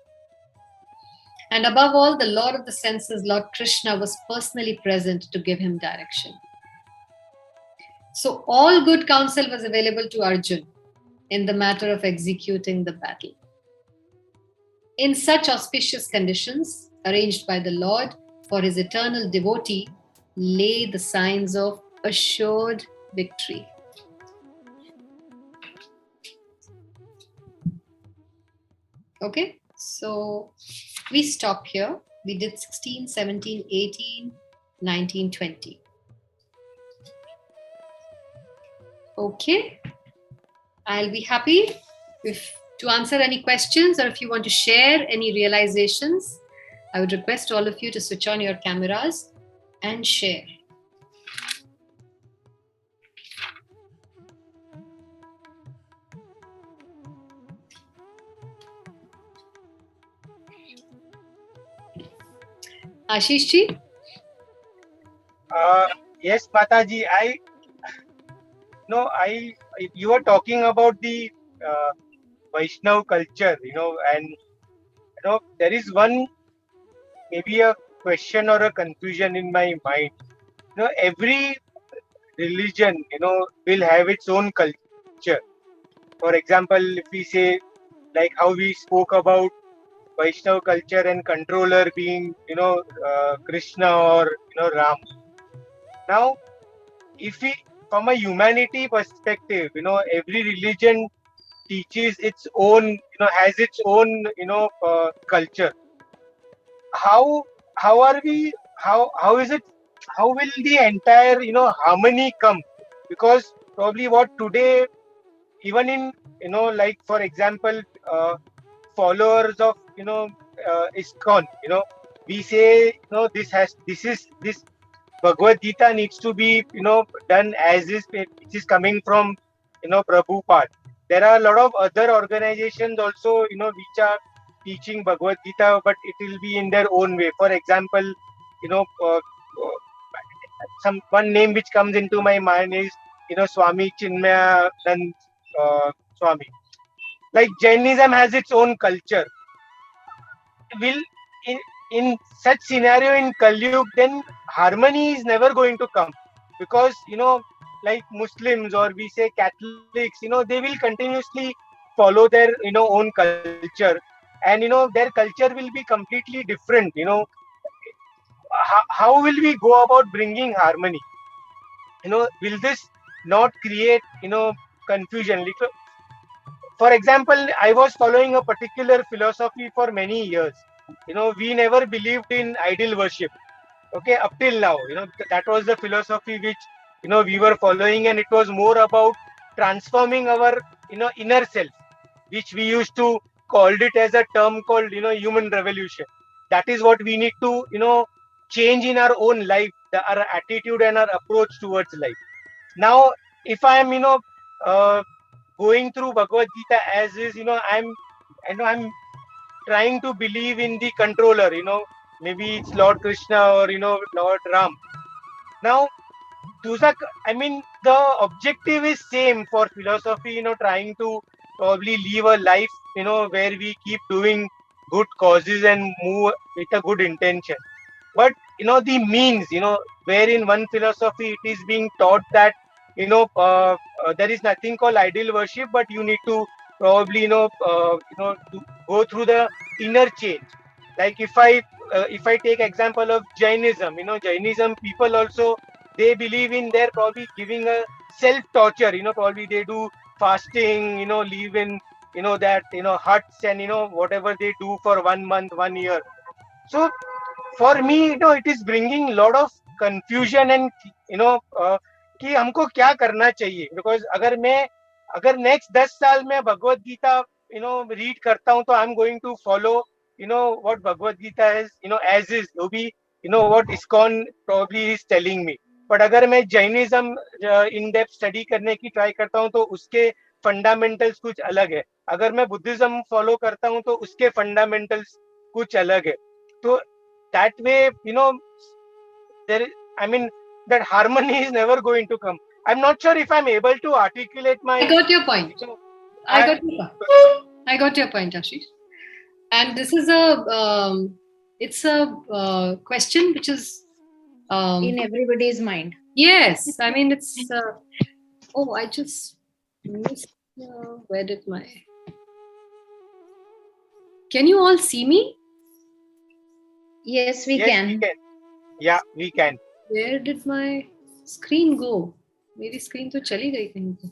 And above all, the Lord of the senses, Lord Krishna, was personally present to give him direction. So all good counsel was available to Arjun in the matter of executing the battle. In such auspicious conditions, arranged by the Lord for his eternal devotee, lay the signs of assured victory. Okay, so we stop here. We did 16, 17, 18, 19, 20. Okay, I'll be happy to answer any questions, or if you want to share any realizations. I would request all of you to switch on your cameras and share. Ashish ji? Yes, Mataji, you were talking about the Vaishnav culture, and there is maybe a question or a confusion in my mind. Every religion, will have its own culture. For example, if we say, like how we spoke about Vaishnav culture and controller being, Krishna or, Ram. Now, if we, from a humanity perspective, every religion teaches its own, has its own, culture. How are we? How is it? How will the entire, harmony come? Because probably what today, even in, like for example, followers of, ISKCON, we say, this Bhagavad Gita needs to be, done as is, which is coming from, Prabhupada. There are a lot of other organizations also, which are teaching Bhagavad Gita, but it will be in their own way. For example, one name which comes into my mind is, Swami Chinmayanand Swami. Like Jainism has its own culture. Will in such scenario in Kalyug, then harmony is never going to come, because like Muslims or we say Catholics, they will continuously follow their own culture, and their culture will be completely different. How will we go about bringing harmony? Will this not create confusion? Like, for example, I was following a particular philosophy for many years. We never believed in idol worship. Okay, up till now, that was the philosophy which we were following, and it was more about transforming our inner self, which we used to called it as a term called human revolution. That is what we need to change in our own life, our attitude and our approach towards life. Now, if I am going through Bhagavad Gita as is, I'm trying to believe in the controller, maybe it's Lord Krishna or Lord Ram. Now, the objective is same for philosophy, trying to probably live a life, where we keep doing good causes and move with a good intention. But the means, where in one philosophy it is being taught that there is nothing called idol worship, but you need to probably to go through the inner change. Like if I take example of Jainism, Jainism people also, they believe in their probably giving a self torture, probably they do fasting, live in that huts and whatever they do for 1 month, 1 year. So for me, it is bringing lot of confusion and कि हमको क्या करना चाहिए, because अगर next 10 साल में Bhagavad Gita read करता हूँ, तो I'm going to follow what Bhagavad Gita is as is, वो भी what ISKCON probably is telling me. but अगर मैं जैनिज्म in depth study करने की try करता हूँ, तो उसके fundamentals कुछ अलग है. अगर मैं बुद्धिज्म follow करता हूँ, तो उसके fundamentals कुछ अलग है. तो that way, that harmony is never going to come. I'm not sure if I'm able to articulate my. I got your point. I got your point, Ashish. And this is it's a question which is In everybody's mind. yes. I mean, it's. I just missed. Where did my? Can you all see me? Yes, we Yes, can. we can. Yeah, we can. Where did my screen go? मेरी screen तो चली गई कहीं पे.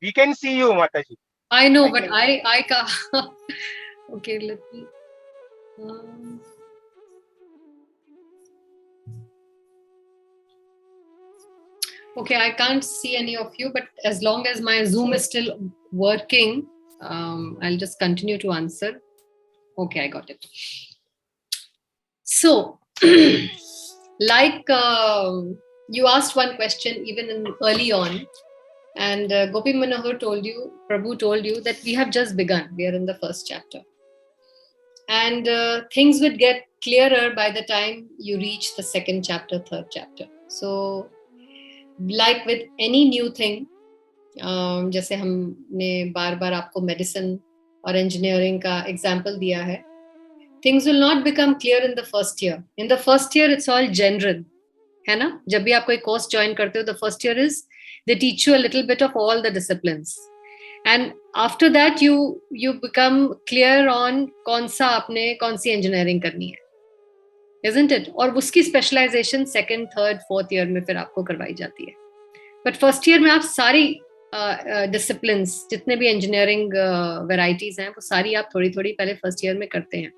We can see you, Mataji. I know, I but can- I can't. Okay, let me. Okay, I can't see any of you, but as long as my Zoom is still working, I'll just continue to answer. Okay, I got it. So, like you asked one question even early on, and Gopi Manohar told you, Prabhu told you that we have just begun. We are in the first chapter. And things would get clearer by the time you reach the second chapter, third chapter. So, like with any new thing, जैसे हमने बार बार आपको medicine और engineering का example दिया है, things will not become clear in the first year. In the first year, it's all general. है ना? जब भी आप कोई कोर्स ज्वाइन करते हो, the first year is they teach you a little bit of all the disciplines, and after that you become clear on कौन सी engineering करनी है, isn't it? और उसकी specialization second, third, fourth year में फिर आपको करवाई जाती है. But first year में आप सारी disciplines, जितने भी engineering varieties हैं, वो सारी आप थोड़ी थोड़ी पहले first year में करते हैं.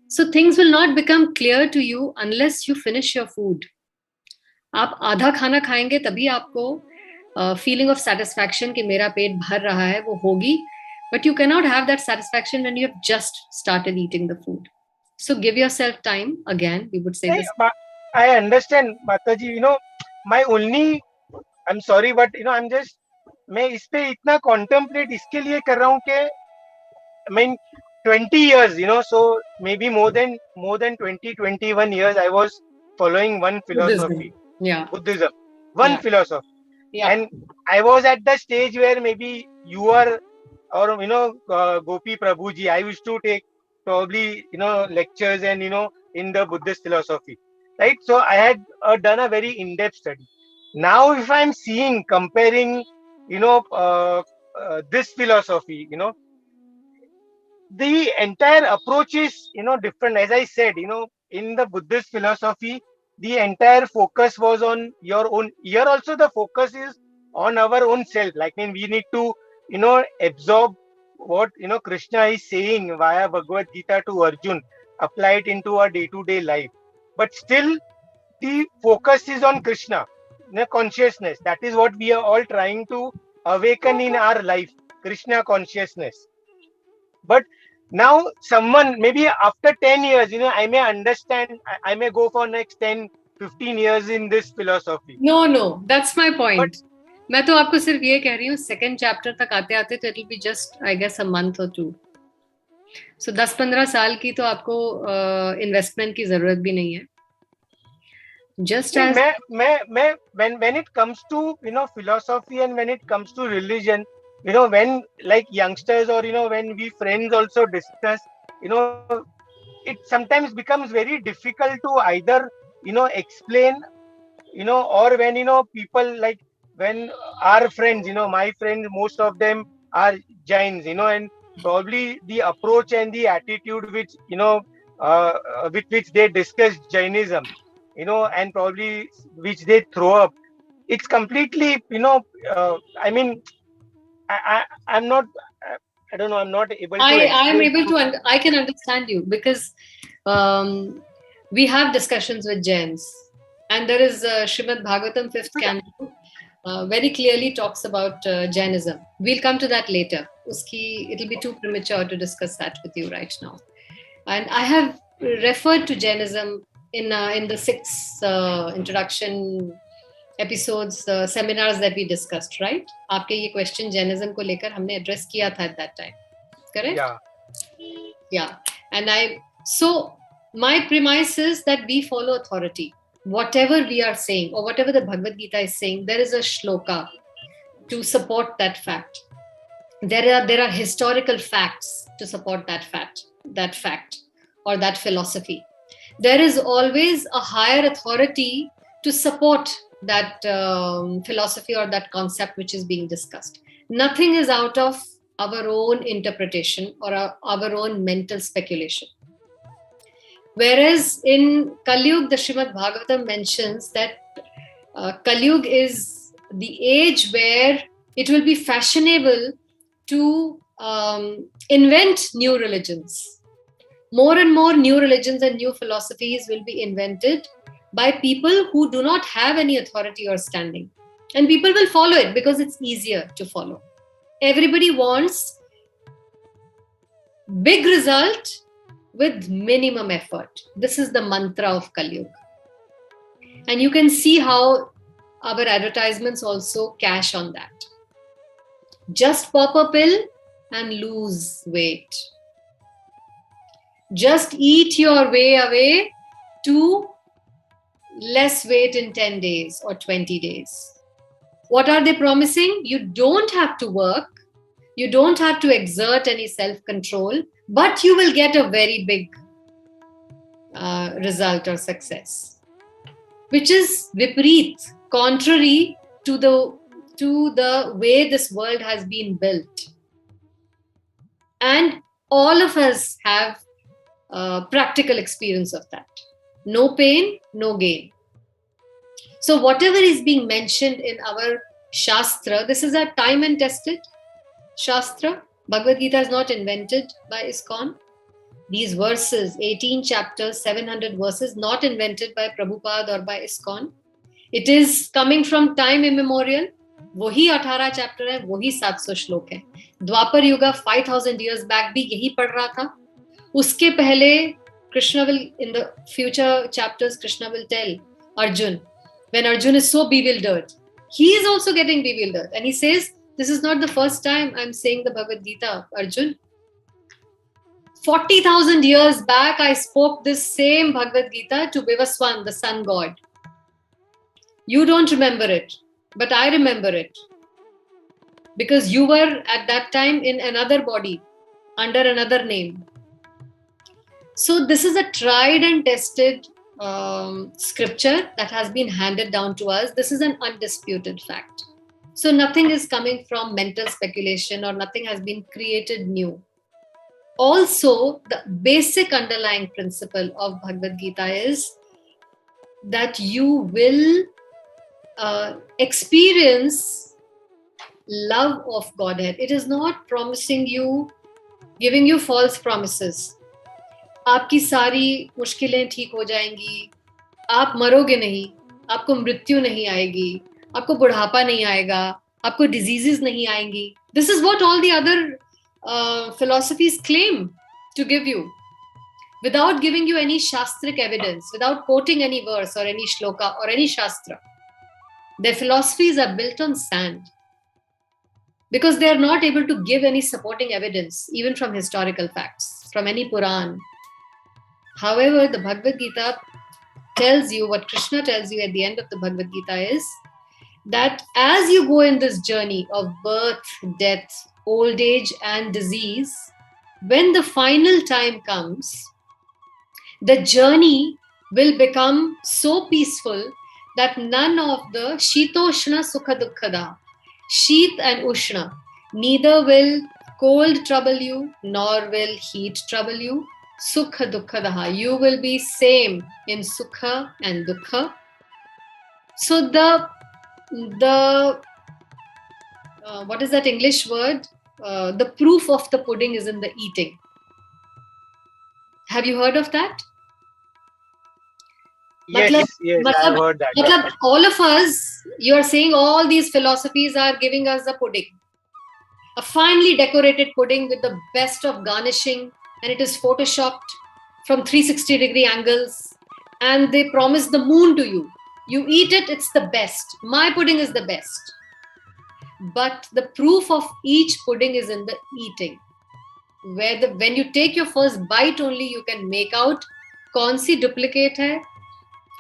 So things will not become clear to you unless you finish your food. आप आधा खाना खाएंगे तभी आपको feeling of satisfaction कि मेरा पेट भर रहा है वो होगी, but you cannot have that satisfaction when you have just started eating the food. So give yourself time. Again, we would say this. I understand, Mataji. My only, I'm sorry, but I'm just, मैं इस पे इतना contemplate इसके लिए कर रहा हूँ कि, I mean, 20 years, so maybe more than 20, 21 years, I was following one philosophy. Buddhism. One philosophy. Yeah. And I was at the stage where maybe you are, or Gopi Prabhuji, I used to take probably lectures and in the Buddhist philosophy, right? So I had done a very in-depth study. Now if I'm seeing, comparing this philosophy, the entire approach is different. As I said, in the Buddhist philosophy, the entire focus was on your own. Here also the focus is on our own self. Like, we need to absorb what Krishna is saying via Bhagavad Gita to Arjun, apply it into our day-to-day life. But still the focus is on Krishna, consciousness. That is what we are all trying to awaken in our life, Krishna consciousness. But now someone, maybe after 10 years, I may understand, I may go for next 10, 15 years in this philosophy. No, that's my point. मैं तो आपको सिर्फ ये कह रही हूँ, second chapter तक आते आते तो it will be just, I guess, a month or two. So 10-15 साल की तो आपको investment की जरूरत भी नहीं है. Just as when it comes to philosophy and when it comes to religion, when like youngsters or when we friends also discuss, it sometimes becomes very difficult to either explain, or when people, like when our friends, my friends, most of them are Jains, and probably the approach and the attitude which with which they discuss Jainism, and probably which they throw up, it's completely I mean, I'm not, I don't know, I'm not able to I can understand you, because we have discussions with Jains, and there is Srimad Bhagavatam 5th canto very clearly talks about Jainism. We'll come to that later. It'll be too premature to discuss that with you right now. And I have referred to Jainism in the 6 introduction episodes, seminars that we discussed, right? आपके ये question Jainism को लेकर हमने address किया था at that time, correct? Yeah. And so my premise is that we follow authority. Whatever we are saying, or whatever the Bhagavad Gita is saying, there is a shloka to support that fact. There are historical facts to support that fact, or that philosophy. There is always a higher authority to support that philosophy or that concept which is being discussed. Nothing is out of our own interpretation or our own mental speculation. Whereas in Kali Yuga, the Srimad Bhagavatam mentions that Kali Yuga is the age where it will be fashionable to invent new religions. More and more new religions and new philosophies will be invented by people who do not have any authority or standing. And people will follow it because it's easier to follow. Everybody wants big result with minimum effort. This is the mantra of Kali Yuga. And you can see how our advertisements also cash on that. Just pop a pill and lose weight. Just eat your way away to less weight in 10 days or 20 days. What are they promising? You don't have to work. You don't have to exert any self-control, but you will get a very big result or success. which is viparit, contrary to the way this world has been built. And all of us have practical experience of that. No pain, no gain. So whatever is being mentioned in our Shastra, this is a time and tested Shastra. Bhagavad Gita is not invented by ISKCON. These verses, 18 chapters, 700 verses, not invented by Prabhupada or by ISKCON. It is coming from time immemorial. वही 18 chapter है, वही 700 श्लोक है. द्वापर युगा 5000 years back भी यही पढ़ रहा था. उसके पहले Krishna will, in the future chapters, Krishna will tell Arjun, when Arjun is so bewildered, he is also getting bewildered. And he says, this is not the first time I'm saying the Bhagavad Gita, Arjun. 40,000 years back, I spoke this same Bhagavad Gita to Vivaswan, the sun god. You don't remember it, but I remember it. Because you were at that time in another body, under another name. So this is a tried and tested scripture that has been handed down to us. This is an undisputed fact. So nothing is coming from mental speculation or nothing has been created new. Also, the basic underlying principle of Bhagavad Gita is that you will experience love of Godhead. It is not promising you, giving you false promises. आपकी सारी मुश्किलें ठीक हो जाएंगी, आप मरोगे नहीं, आपको मृत्यु नहीं आएगी, आपको बुढ़ापा नहीं आएगा, आपको डिजीजेस नहीं आएंगी. This is what all the other philosophies claim to give you, without giving you any shastric evidence, without quoting any verse or any shloka or any shastra. Their philosophies are built on sand because they are not able to give any supporting evidence, even from historical facts, from any Puran. However, the Bhagavad Gita tells you, what Krishna tells you at the end of the Bhagavad Gita is that as you go in this journey of birth, death, old age, and disease, when the final time comes, the journey will become so peaceful that none of the Shitoshna Sukha Dukkhada, Sheet and Ushna, neither will cold trouble you nor will heat trouble you. Sukha Dukkhadaha, you will be same in Sukha and Dukha. So the what is that English word? The proof of the pudding is in the eating. Have you heard of that? Yes, I've heard that. All of us, you are saying all these philosophies are giving us a pudding. A finely decorated pudding with the best of garnishing, and it is photoshopped from 360-degree angles, and they promise the moon to you. You eat it, it's the best. My pudding is the best. But the proof of each pudding is in the eating. When you take your first bite only, you can make out कौन सी duplicate है,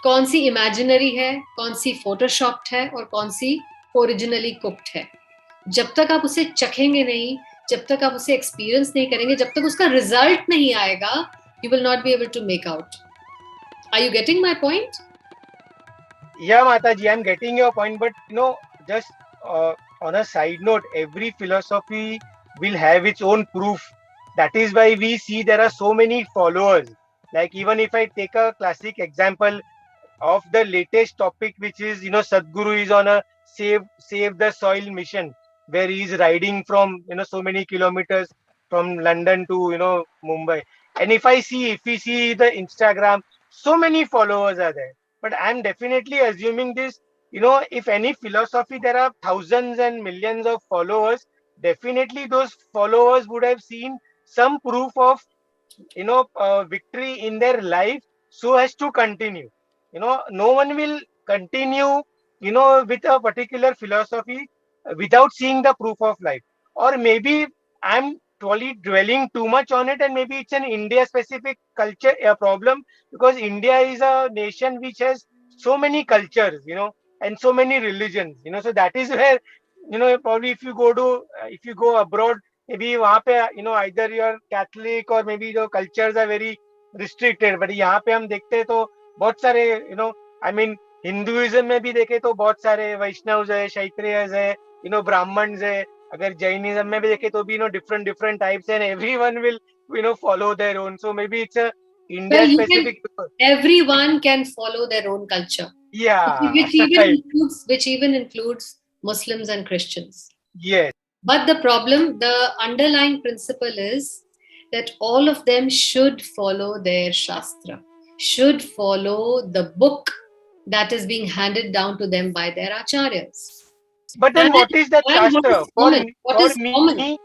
कौन सी imaginary है, कौन सी photoshopped है और कौन सी originally cooked है. जब तक आप उसे चखेंगे नहीं, जब तक आप उसे experience नहीं करेंगे, जब तक उसका result नहीं आएगा, you will not be able to make out. Are you getting my point? Yeah, Mataji, I'm getting your point, but just on a side note, every philosophy will have its own proof. That is why we see there are so many followers. Like even if I take a classic example of the latest topic, which is Sadhguru is on a save the soil mission, where he is riding from so many kilometers from London to Mumbai. And if we see the Instagram, so many followers are there. But I'm definitely assuming this, if any philosophy, there are thousands and millions of followers, definitely those followers would have seen some proof of, victory in their life so as to continue. No one will continue, with a particular philosophy without seeing the proof of life. Or maybe I'm probably dwelling too much on it, and maybe it's an India-specific culture problem, because India is a nation which has so many cultures, and so many religions, so that is where, probably if you go abroad, maybe वहाँ पे, either you are Catholic or maybe the cultures are very restricted. But यहाँ पे हम देखते हैं तो बहुत सारे, I mean, हिंदुइज्म में भी देखे तो बहुत सारे वैष्णव है, क्षत्रियज है, ब्राह्मण्स है. अगर जैनिज्म में भी देखे तो भी different types, and everyone will follow their own. So maybe it's a India Well, specific. everyone can follow their own culture, Yeah. which even includes Muslims and Christians. Yes. But the underlying principle is that all of them should follow their Shastra, should follow the book that is being handed down to them by their acharyas. But then what is that And Shastra? what is common?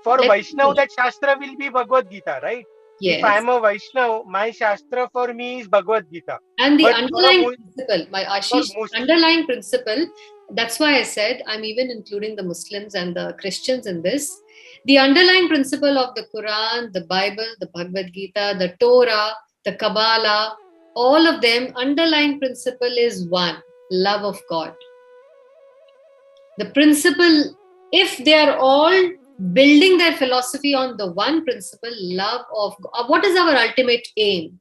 For Let Vaishnav, me- that Shastra will be Bhagavad Gita, right? If Yes. I am a Vaishnav, my Shastra for me is Bhagavad Gita. And the But underlying principle, my Ashish, Muslim- underlying principle, that's why I said I'm even including the Muslims and the Christians in this. The underlying principle of the Quran, the Bible, the Bhagavad Gita, the Torah, the Kabbalah, all of them, underlying principle is one, love of God. The principle, if they are all building their philosophy on the one principle, love of God, what is our ultimate aim?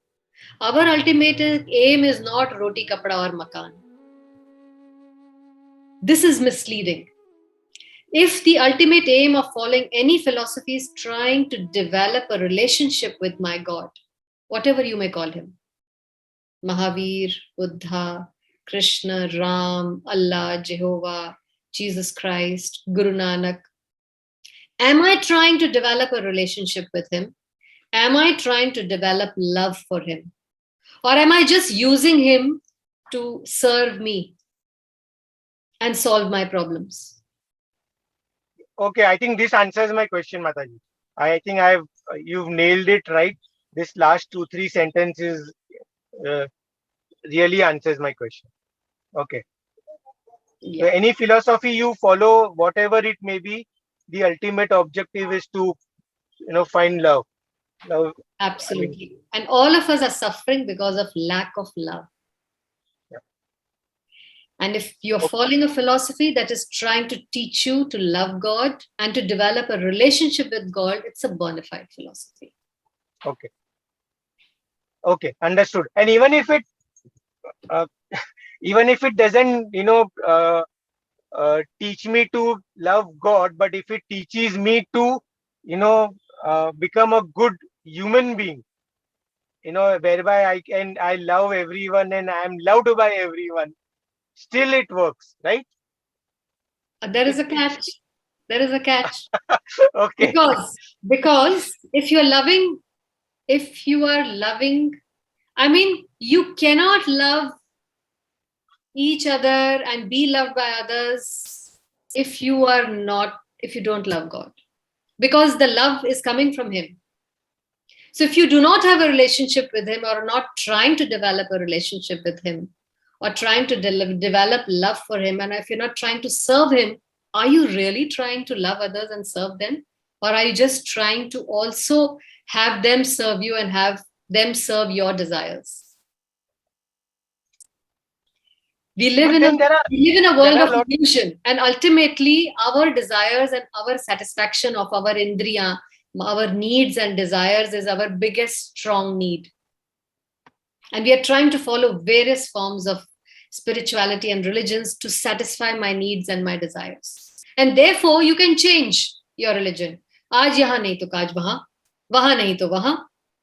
Our ultimate aim is not roti, kapda, or makan. This is misleading. If the ultimate aim of following any philosophy is trying to develop a relationship with my God, whatever you may call him, Mahavir, Buddha, Krishna, Ram, Allah, Jehovah, Jesus Christ, Guru Nanak, am I trying to develop a relationship with him? Am I trying to develop love for him? Or am I just using him to serve me and solve my problems? Okay, I think this answers my question, Mataji. I think you've nailed it right. This last 2-3 sentences really answers my question. Okay. So Yeah, any philosophy you follow, whatever it may be, the ultimate objective is to find love. Love. absolutely. And all of us are suffering because of lack of love. Yeah. And if you're Okay. following a philosophy that is trying to teach you to love God and to develop a relationship with God, it's a bona fide philosophy. Okay. Okay, understood. And even if it doesn't teach me to love God, but if it teaches me to become a good human being, whereby I love everyone and I am loved by everyone, still it works, right? There is a catch. There is a catch. Okay. Because if you are loving, I mean, you cannot love each other and be loved by others if you don't love God, because the love is coming from him. So if you do not have a relationship with him, or not trying to develop a relationship with him, or trying to develop love for him, and if you're not trying to serve him, are you really trying to love others and serve them? Or are you just trying to also have them serve you and have them serve your desires? We live in a world of illusion, and ultimately our desires and our satisfaction of our indriya, our needs and desires, is our biggest strong need. And we are trying to follow various forms of spirituality and religions to satisfy my needs and my desires. And therefore you can change your religion. आज यहाँ नहीं तो काज वहां नहीं तो वहां.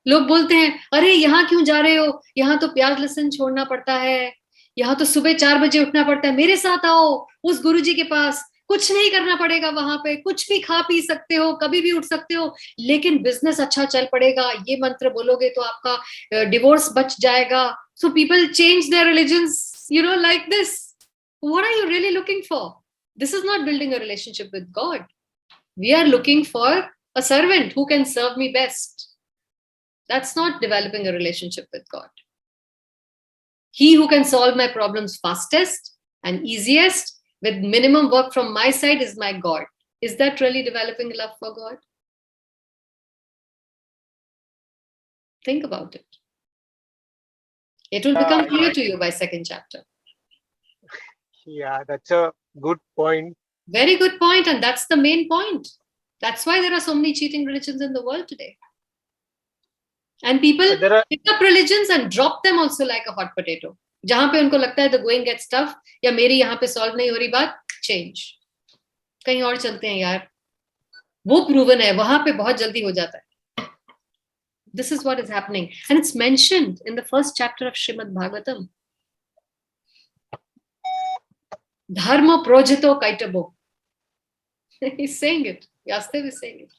लोग बोलते हैं, अरे यहाँ क्यों जा रहे हो, यहाँ तो प्याज लहसुन छोड़ना पड़ता है, यहाँ तो सुबह 4 बजे उठना पड़ता है, मेरे साथ आओ उस गुरुजी के पास, कुछ नहीं करना पड़ेगा, वहां पे कुछ भी खा पी सकते हो, कभी भी उठ सकते हो, लेकिन बिजनेस अच्छा चल पड़ेगा, ये मंत्र बोलोगे तो आपका डिवोर्स बच जाएगा. So people change their religions, like this. What are you really looking for? This is not building a relationship with God. We are looking for a servant who can serve me best. That's not developing a relationship with God. He who can solve my problems fastest and easiest with minimum work from my side is my God. Is that really developing love for God? Think about it. It will become clear to you by 2nd chapter. Yeah, that's a good point. Very good point, and that's the main point. That's why there are so many cheating religions in the world today. And people pick up religions and drop them also like a hot potato. जहां पे उनको लगता है the going gets tough या मेरी यहाँ पे solve नहीं हो रही बात, चेंज, कहीं और चलते हैं यार, वो प्रूवन है, वहां पे बहुत जल्दी हो जाता है. This is what is happening, and it's mentioned in the first chapter of Srimad Bhagavatam. Dharma projito kaitabo. He's saying it. Yastev is saying it.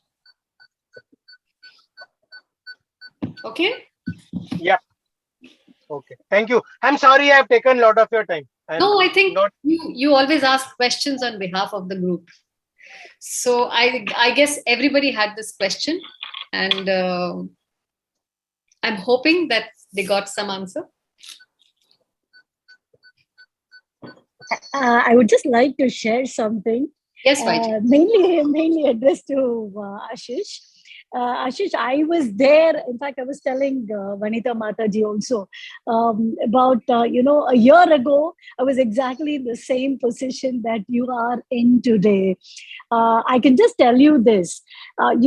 Okay? Yeah. Okay. Thank you. I'm sorry I have taken a lot of your time. No, I think not. you always ask questions on behalf of the group. So I guess everybody had this question, and I'm hoping that they got some answer. I would just like to share something. Yes, Vaiji. Mainly addressed to Ashish. Ashish, I was there. In fact, I was telling Vanita Mataji also about, a year ago, I was exactly in the same position that you are in today. I can just tell you this. As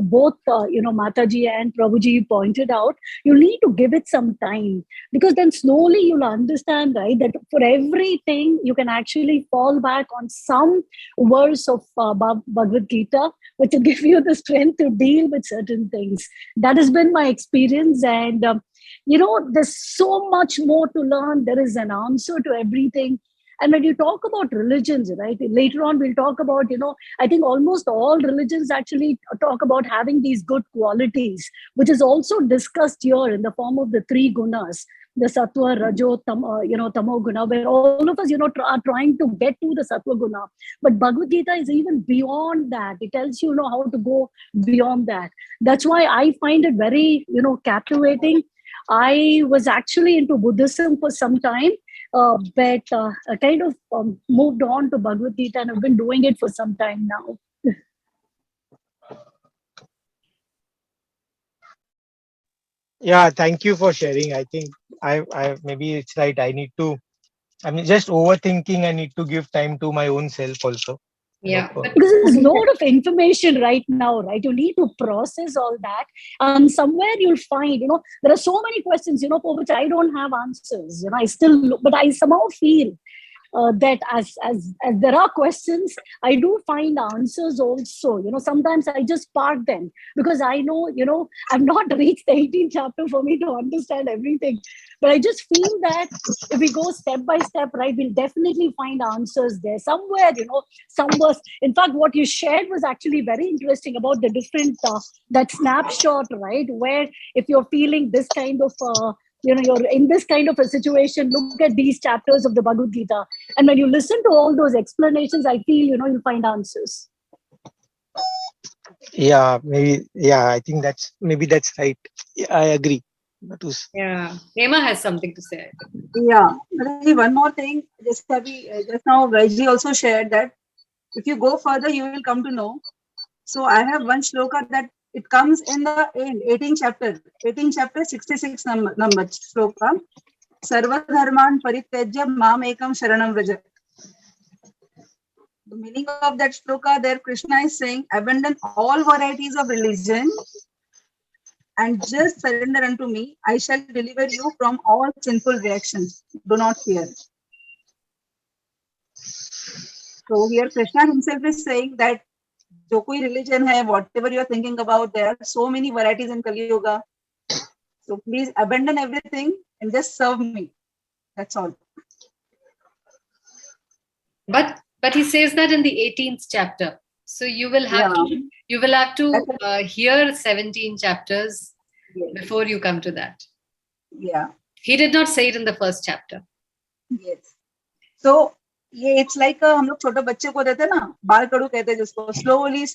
both, Mataji and Prabhuji pointed out, you need to give it some time, because then slowly you'll understand, right, that for everything you can actually fall back on some verse of Bhagavad Gita, which will give you the strength to deal with certain things. That has been my experience. And, there's so much more to learn. There is an answer to everything. And when you talk about religions, right, later on we'll talk about, I think almost all religions actually talk about having these good qualities, which is also discussed here in the form of the three gunas, the sattva, rajo, tamo guna, where all of us, are trying to get to the sattva guna. But Bhagavad Gita is even beyond that. It tells you, how to go beyond that. That's why I find it very, captivating. I was actually into Buddhism for some time, but I kind of moved on to Bhagavad Gita, and I've been doing it for some time now. Yeah, thank you for sharing. I think I maybe it's right. I'm just overthinking. I need to give time to my own self also. Yeah. Because there's a lot of information right now, right? You need to process all that. And somewhere you'll find, there are so many questions, for which I don't have answers. I still look, but I somehow feel that as there are questions, I do find answers also. Sometimes I just park them because I know, I've not reached the 18th chapter for me to understand everything. But I just feel that if we go step by step, right, we'll definitely find answers there somewhere. Some was, in fact, what you shared was actually very interesting about the different that snapshot, right, where if you're feeling this kind of you're in this kind of a situation, look at these chapters of the Bhagavad Gita. And when you listen to all those explanations, I feel, you'll find answers. Yeah, maybe. Yeah, I think that's right. Yeah, I agree. Yeah, Rema has something to say. Yeah, one more thing. Just now, Vaiji also shared that if you go further, you will come to know. So I have one shloka that it comes in the end, 18th chapter, 66 number shloka. Sarva dharman parityajya mam ekam sharanam vraja. The meaning of that shloka there, Krishna is saying, abandon all varieties of religion and just surrender unto me. I shall deliver you from all sinful reactions. Do not fear. So here Krishna himself is saying that जो कोई religion है, whatever you are thinking about, there are so many varieties in Kali Yuga. So please abandon everything and just serve me. That's all. But he says that in the 18th chapter. So you will have to hear 17 chapters before you come to that. Yeah. He did not say it in the first chapter. Yes. So it's like हम लोग छोटे बच्चे को देते ना, बाल कड़ू कहते हैं जिसको, slowly,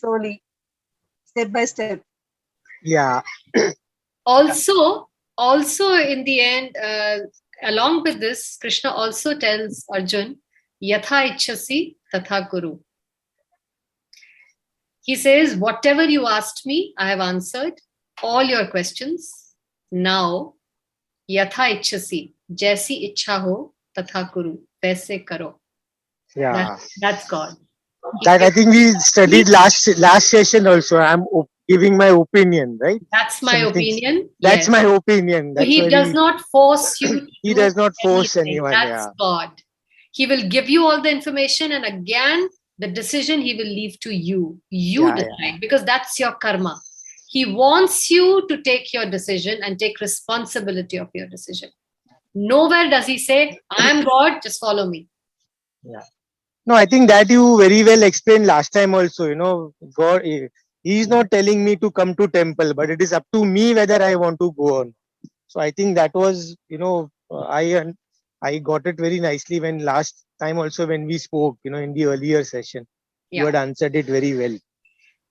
step by step. Yeah. Also in the end, along with this, Krishna also tells Arjun, Yatha ichhasi tatha kuru. He says, whatever you asked me, I have answered all your questions. Now, Yatha ichhasi, jaisi ichha ho tatha kuru, waise karo. Yeah. That's God. That I think we studied last session also. I'm giving my opinion, right? That's my Something. opinion. That's Yes. my opinion. So That's he very, does not force you to he do does not force anything. anyone. That's Yeah. God. He will give you all the information, and again, the decision he will leave to you. You Yeah, decide, because that's your karma. He wants you to take your decision and take responsibility of your decision. Nowhere does he say, I am God, just follow me. Yeah. No, I think that you very well explained last time also. God, he is not telling me to come to temple, but it is up to me whether I want to go on. So I think that was, I got it very nicely when last time also when we spoke, in the earlier session. You had answered it very well.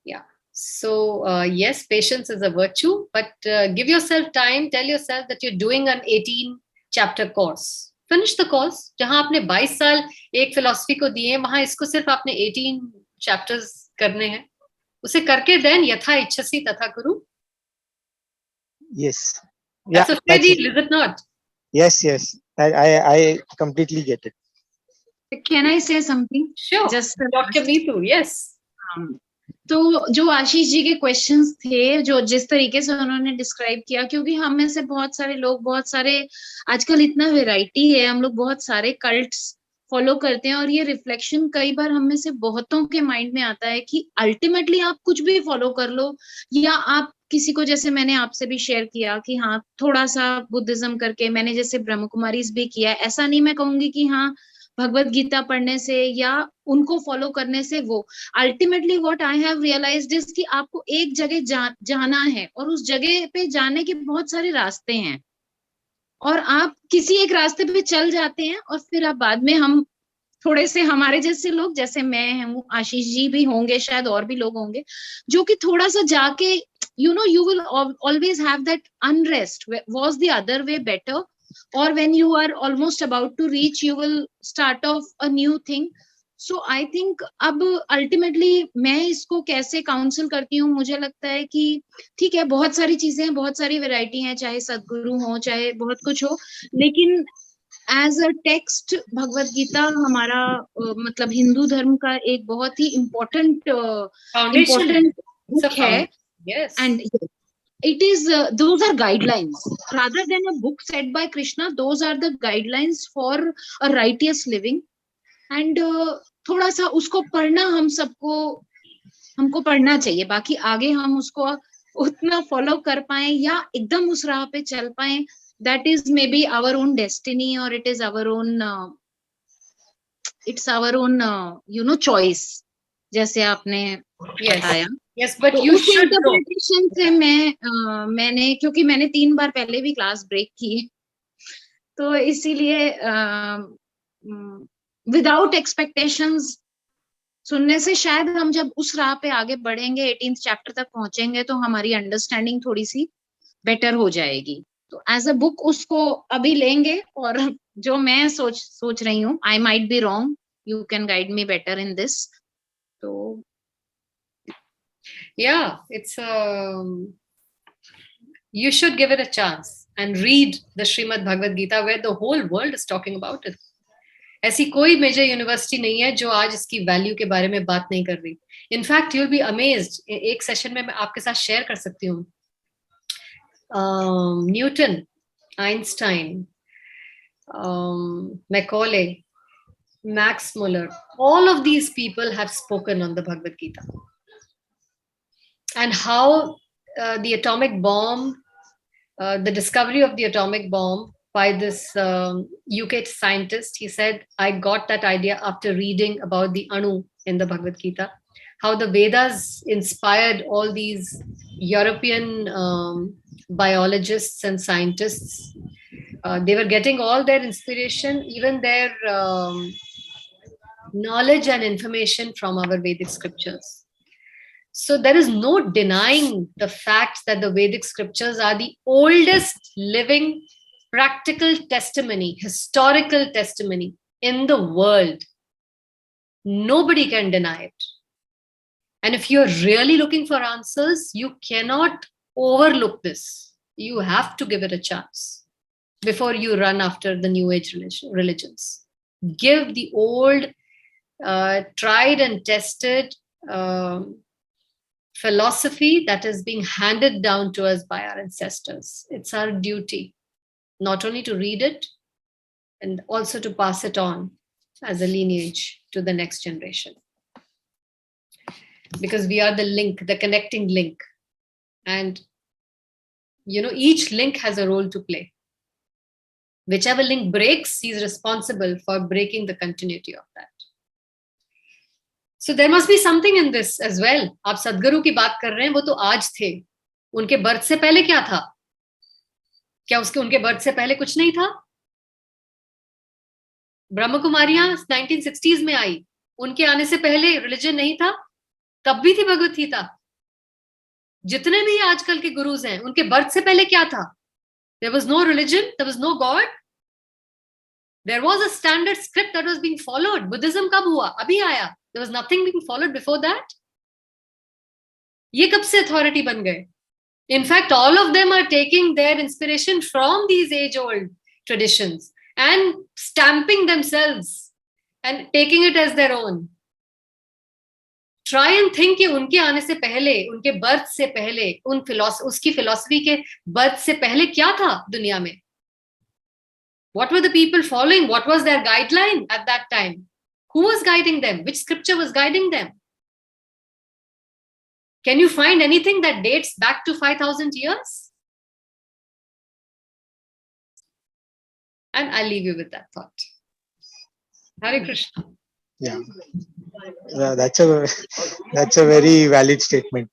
Yeah. So, yes, patience is a virtue, but give yourself time. Tell yourself that you're doing an 18-chapter course. Finish the course. जहाँ आपने 22 साल एक philosophy को दिए, वहाँ इसको सिर्फ आपने 18 chapters करने हैं. उसे करके then यथा इच्छसि तथा कुरु. Yes. That's a fair deal, is it not? Yes, yes. I completely get it. Can I say something? Sure. Just Dr. Neetu, yes. तो जो आशीष जी के क्वेश्चंस थे, जो जिस तरीके से उन्होंने डिस्क्राइब किया, क्योंकि हम में से बहुत सारे लोग, बहुत सारे आजकल इतना वैरायटी है, हम लोग बहुत सारे कल्ट्स फॉलो करते हैं, और ये रिफ्लेक्शन कई बार हम में से बहुतों के माइंड में आता है कि अल्टीमेटली आप कुछ भी फॉलो कर लो, या आप किसी को, जैसे मैंने आपसे भी शेयर किया कि हाँ थोड़ा सा बुद्धिज्म करके, मैंने जैसे ब्रह्म कुमारीज भी किया, ऐसा नहीं मैं कहूंगी कि हाँ भगवत गीता पढ़ने से या उनको फॉलो करने से वो, ultimately what I have realised is कि आपको एक जगह जाना है, और उस जगह पे जाने के बहुत सारे रास्ते हैं, और आप किसी एक रास्ते पे चल जाते हैं, और फिर आप बाद में, हम थोड़े से हमारे जैसे लोग, जैसे मैं हूँ, आशीष जी भी होंगे, शायद और भी लोग होंगे, जो कि थोड़ा सा जाके, you will always have that unrest, was the other way better, or when you are almost about to reach, you will start off a new thing. So I think अब ultimately मैं इसको कैसे काउंसिल करती हूँ, मुझे लगता है कि ठीक है, बहुत सारी चीजें हैं, बहुत सारी वैरायटी हैं, चाहे सदगुरु हो, चाहे बहुत कुछ हो, लेकिन as a text Bhagavad Gita हमारा मतलब हिंदू धर्म का एक बहुत ही इम्पोर्टेंट बुक है. And it is those are guidelines rather than a book said by Krishna. Those are the guidelines for a righteous living, and थोड़ा सा उसको पढ़ना हमको पढ़ना चाहिए. बाकी आगे हम उसको उतना फॉलो कर पाए या एकदम उस राह पे चल पाए, that is maybe our own destiny, or it is our own it's our own choice, जैसे आपने बताया. Yes, but तो you उस should इंटरप्रिटेशन से मैंने, क्योंकि मैंने 3 बार पहले भी क्लास ब्रेक की, तो इसीलिए विदाउट एक्सपेक्टेशंस सुनने से शायद हम जब उस राह पे आगे बढ़ेंगे, 18th चैप्टर तक पहुंचेंगे, तो हमारी अंडरस्टैंडिंग थोड़ी सी बेटर हो जाएगी. तो एज अ बुक उसको अभी लेंगे, और जो मैं सोच रही हूँ, I might be wrong, you can guide me better in this. तो yeah, you should give it a chance and read the Srimad Bhagavad Gita, where the whole world is talking about it. ऐसी कोई major university नहीं है जो आज इसकी value के बारे में बात नहीं कर रही. In fact you will be amazed. एक सेशन में मैं आपके साथ शेयर कर सकती हूँ. Newton, Einstein, Macaulay, Max Muller, all of these people have spoken on the Bhagavad Gita. And how the atomic bomb, the discovery of the atomic bomb by this UK scientist, he said, I got that idea after reading about the Anu in the Bhagavad Gita. How the Vedas inspired all these European biologists and scientists. They were getting all their inspiration, even their knowledge and information from our Vedic scriptures. So there is no denying the fact that the Vedic scriptures are the oldest living practical testimony, historical testimony in the world. Nobody can deny it. And if you're really looking for answers, you cannot overlook this. You have to give it a chance before you run after the New Age religions. Give the old tried and tested philosophy that is being handed down to us by our ancestors. It's our duty not only to read it and also to pass it on as a lineage to the next generation. Because we are the link, the connecting link. And, each link has a role to play. Whichever link breaks, he is responsible for breaking the continuity of that. So there must be something in this as well. आप सदगुरु की बात कर रहे हैं, वो तो आज थे. उनके बर्थ से पहले क्या था? क्या उनके बर्थ से पहले कुछ नहीं था? ब्रह्म कुमारियां 1960s में आई. उनके आने से पहले रिलीजन नहीं था? तब भी थी भगवत गीता. जितने भी आजकल के गुरुज हैं, उनके बर्थ से पहले क्या था? There was no religion, there was no God. There was a standard script that was being followed. Buddhism कब हुआ? अभी आया. There was nothing being followed before that. ये कब से authority बन गए? In fact, all of them are taking their inspiration from these age-old traditions and stamping themselves and taking it as their own. Try and think कि उनके आने से पहले, उनके बर्थ से पहले, उसकी philosophy के बर्थ से पहले क्या था दुनिया में? What were the people following? What was their guideline at that time? Who was guiding them? Which scripture was guiding them? Can you find anything that dates back to 5,000 years? And I'll leave you with that thought. Hare Krishna. Yeah, that's a very valid statement.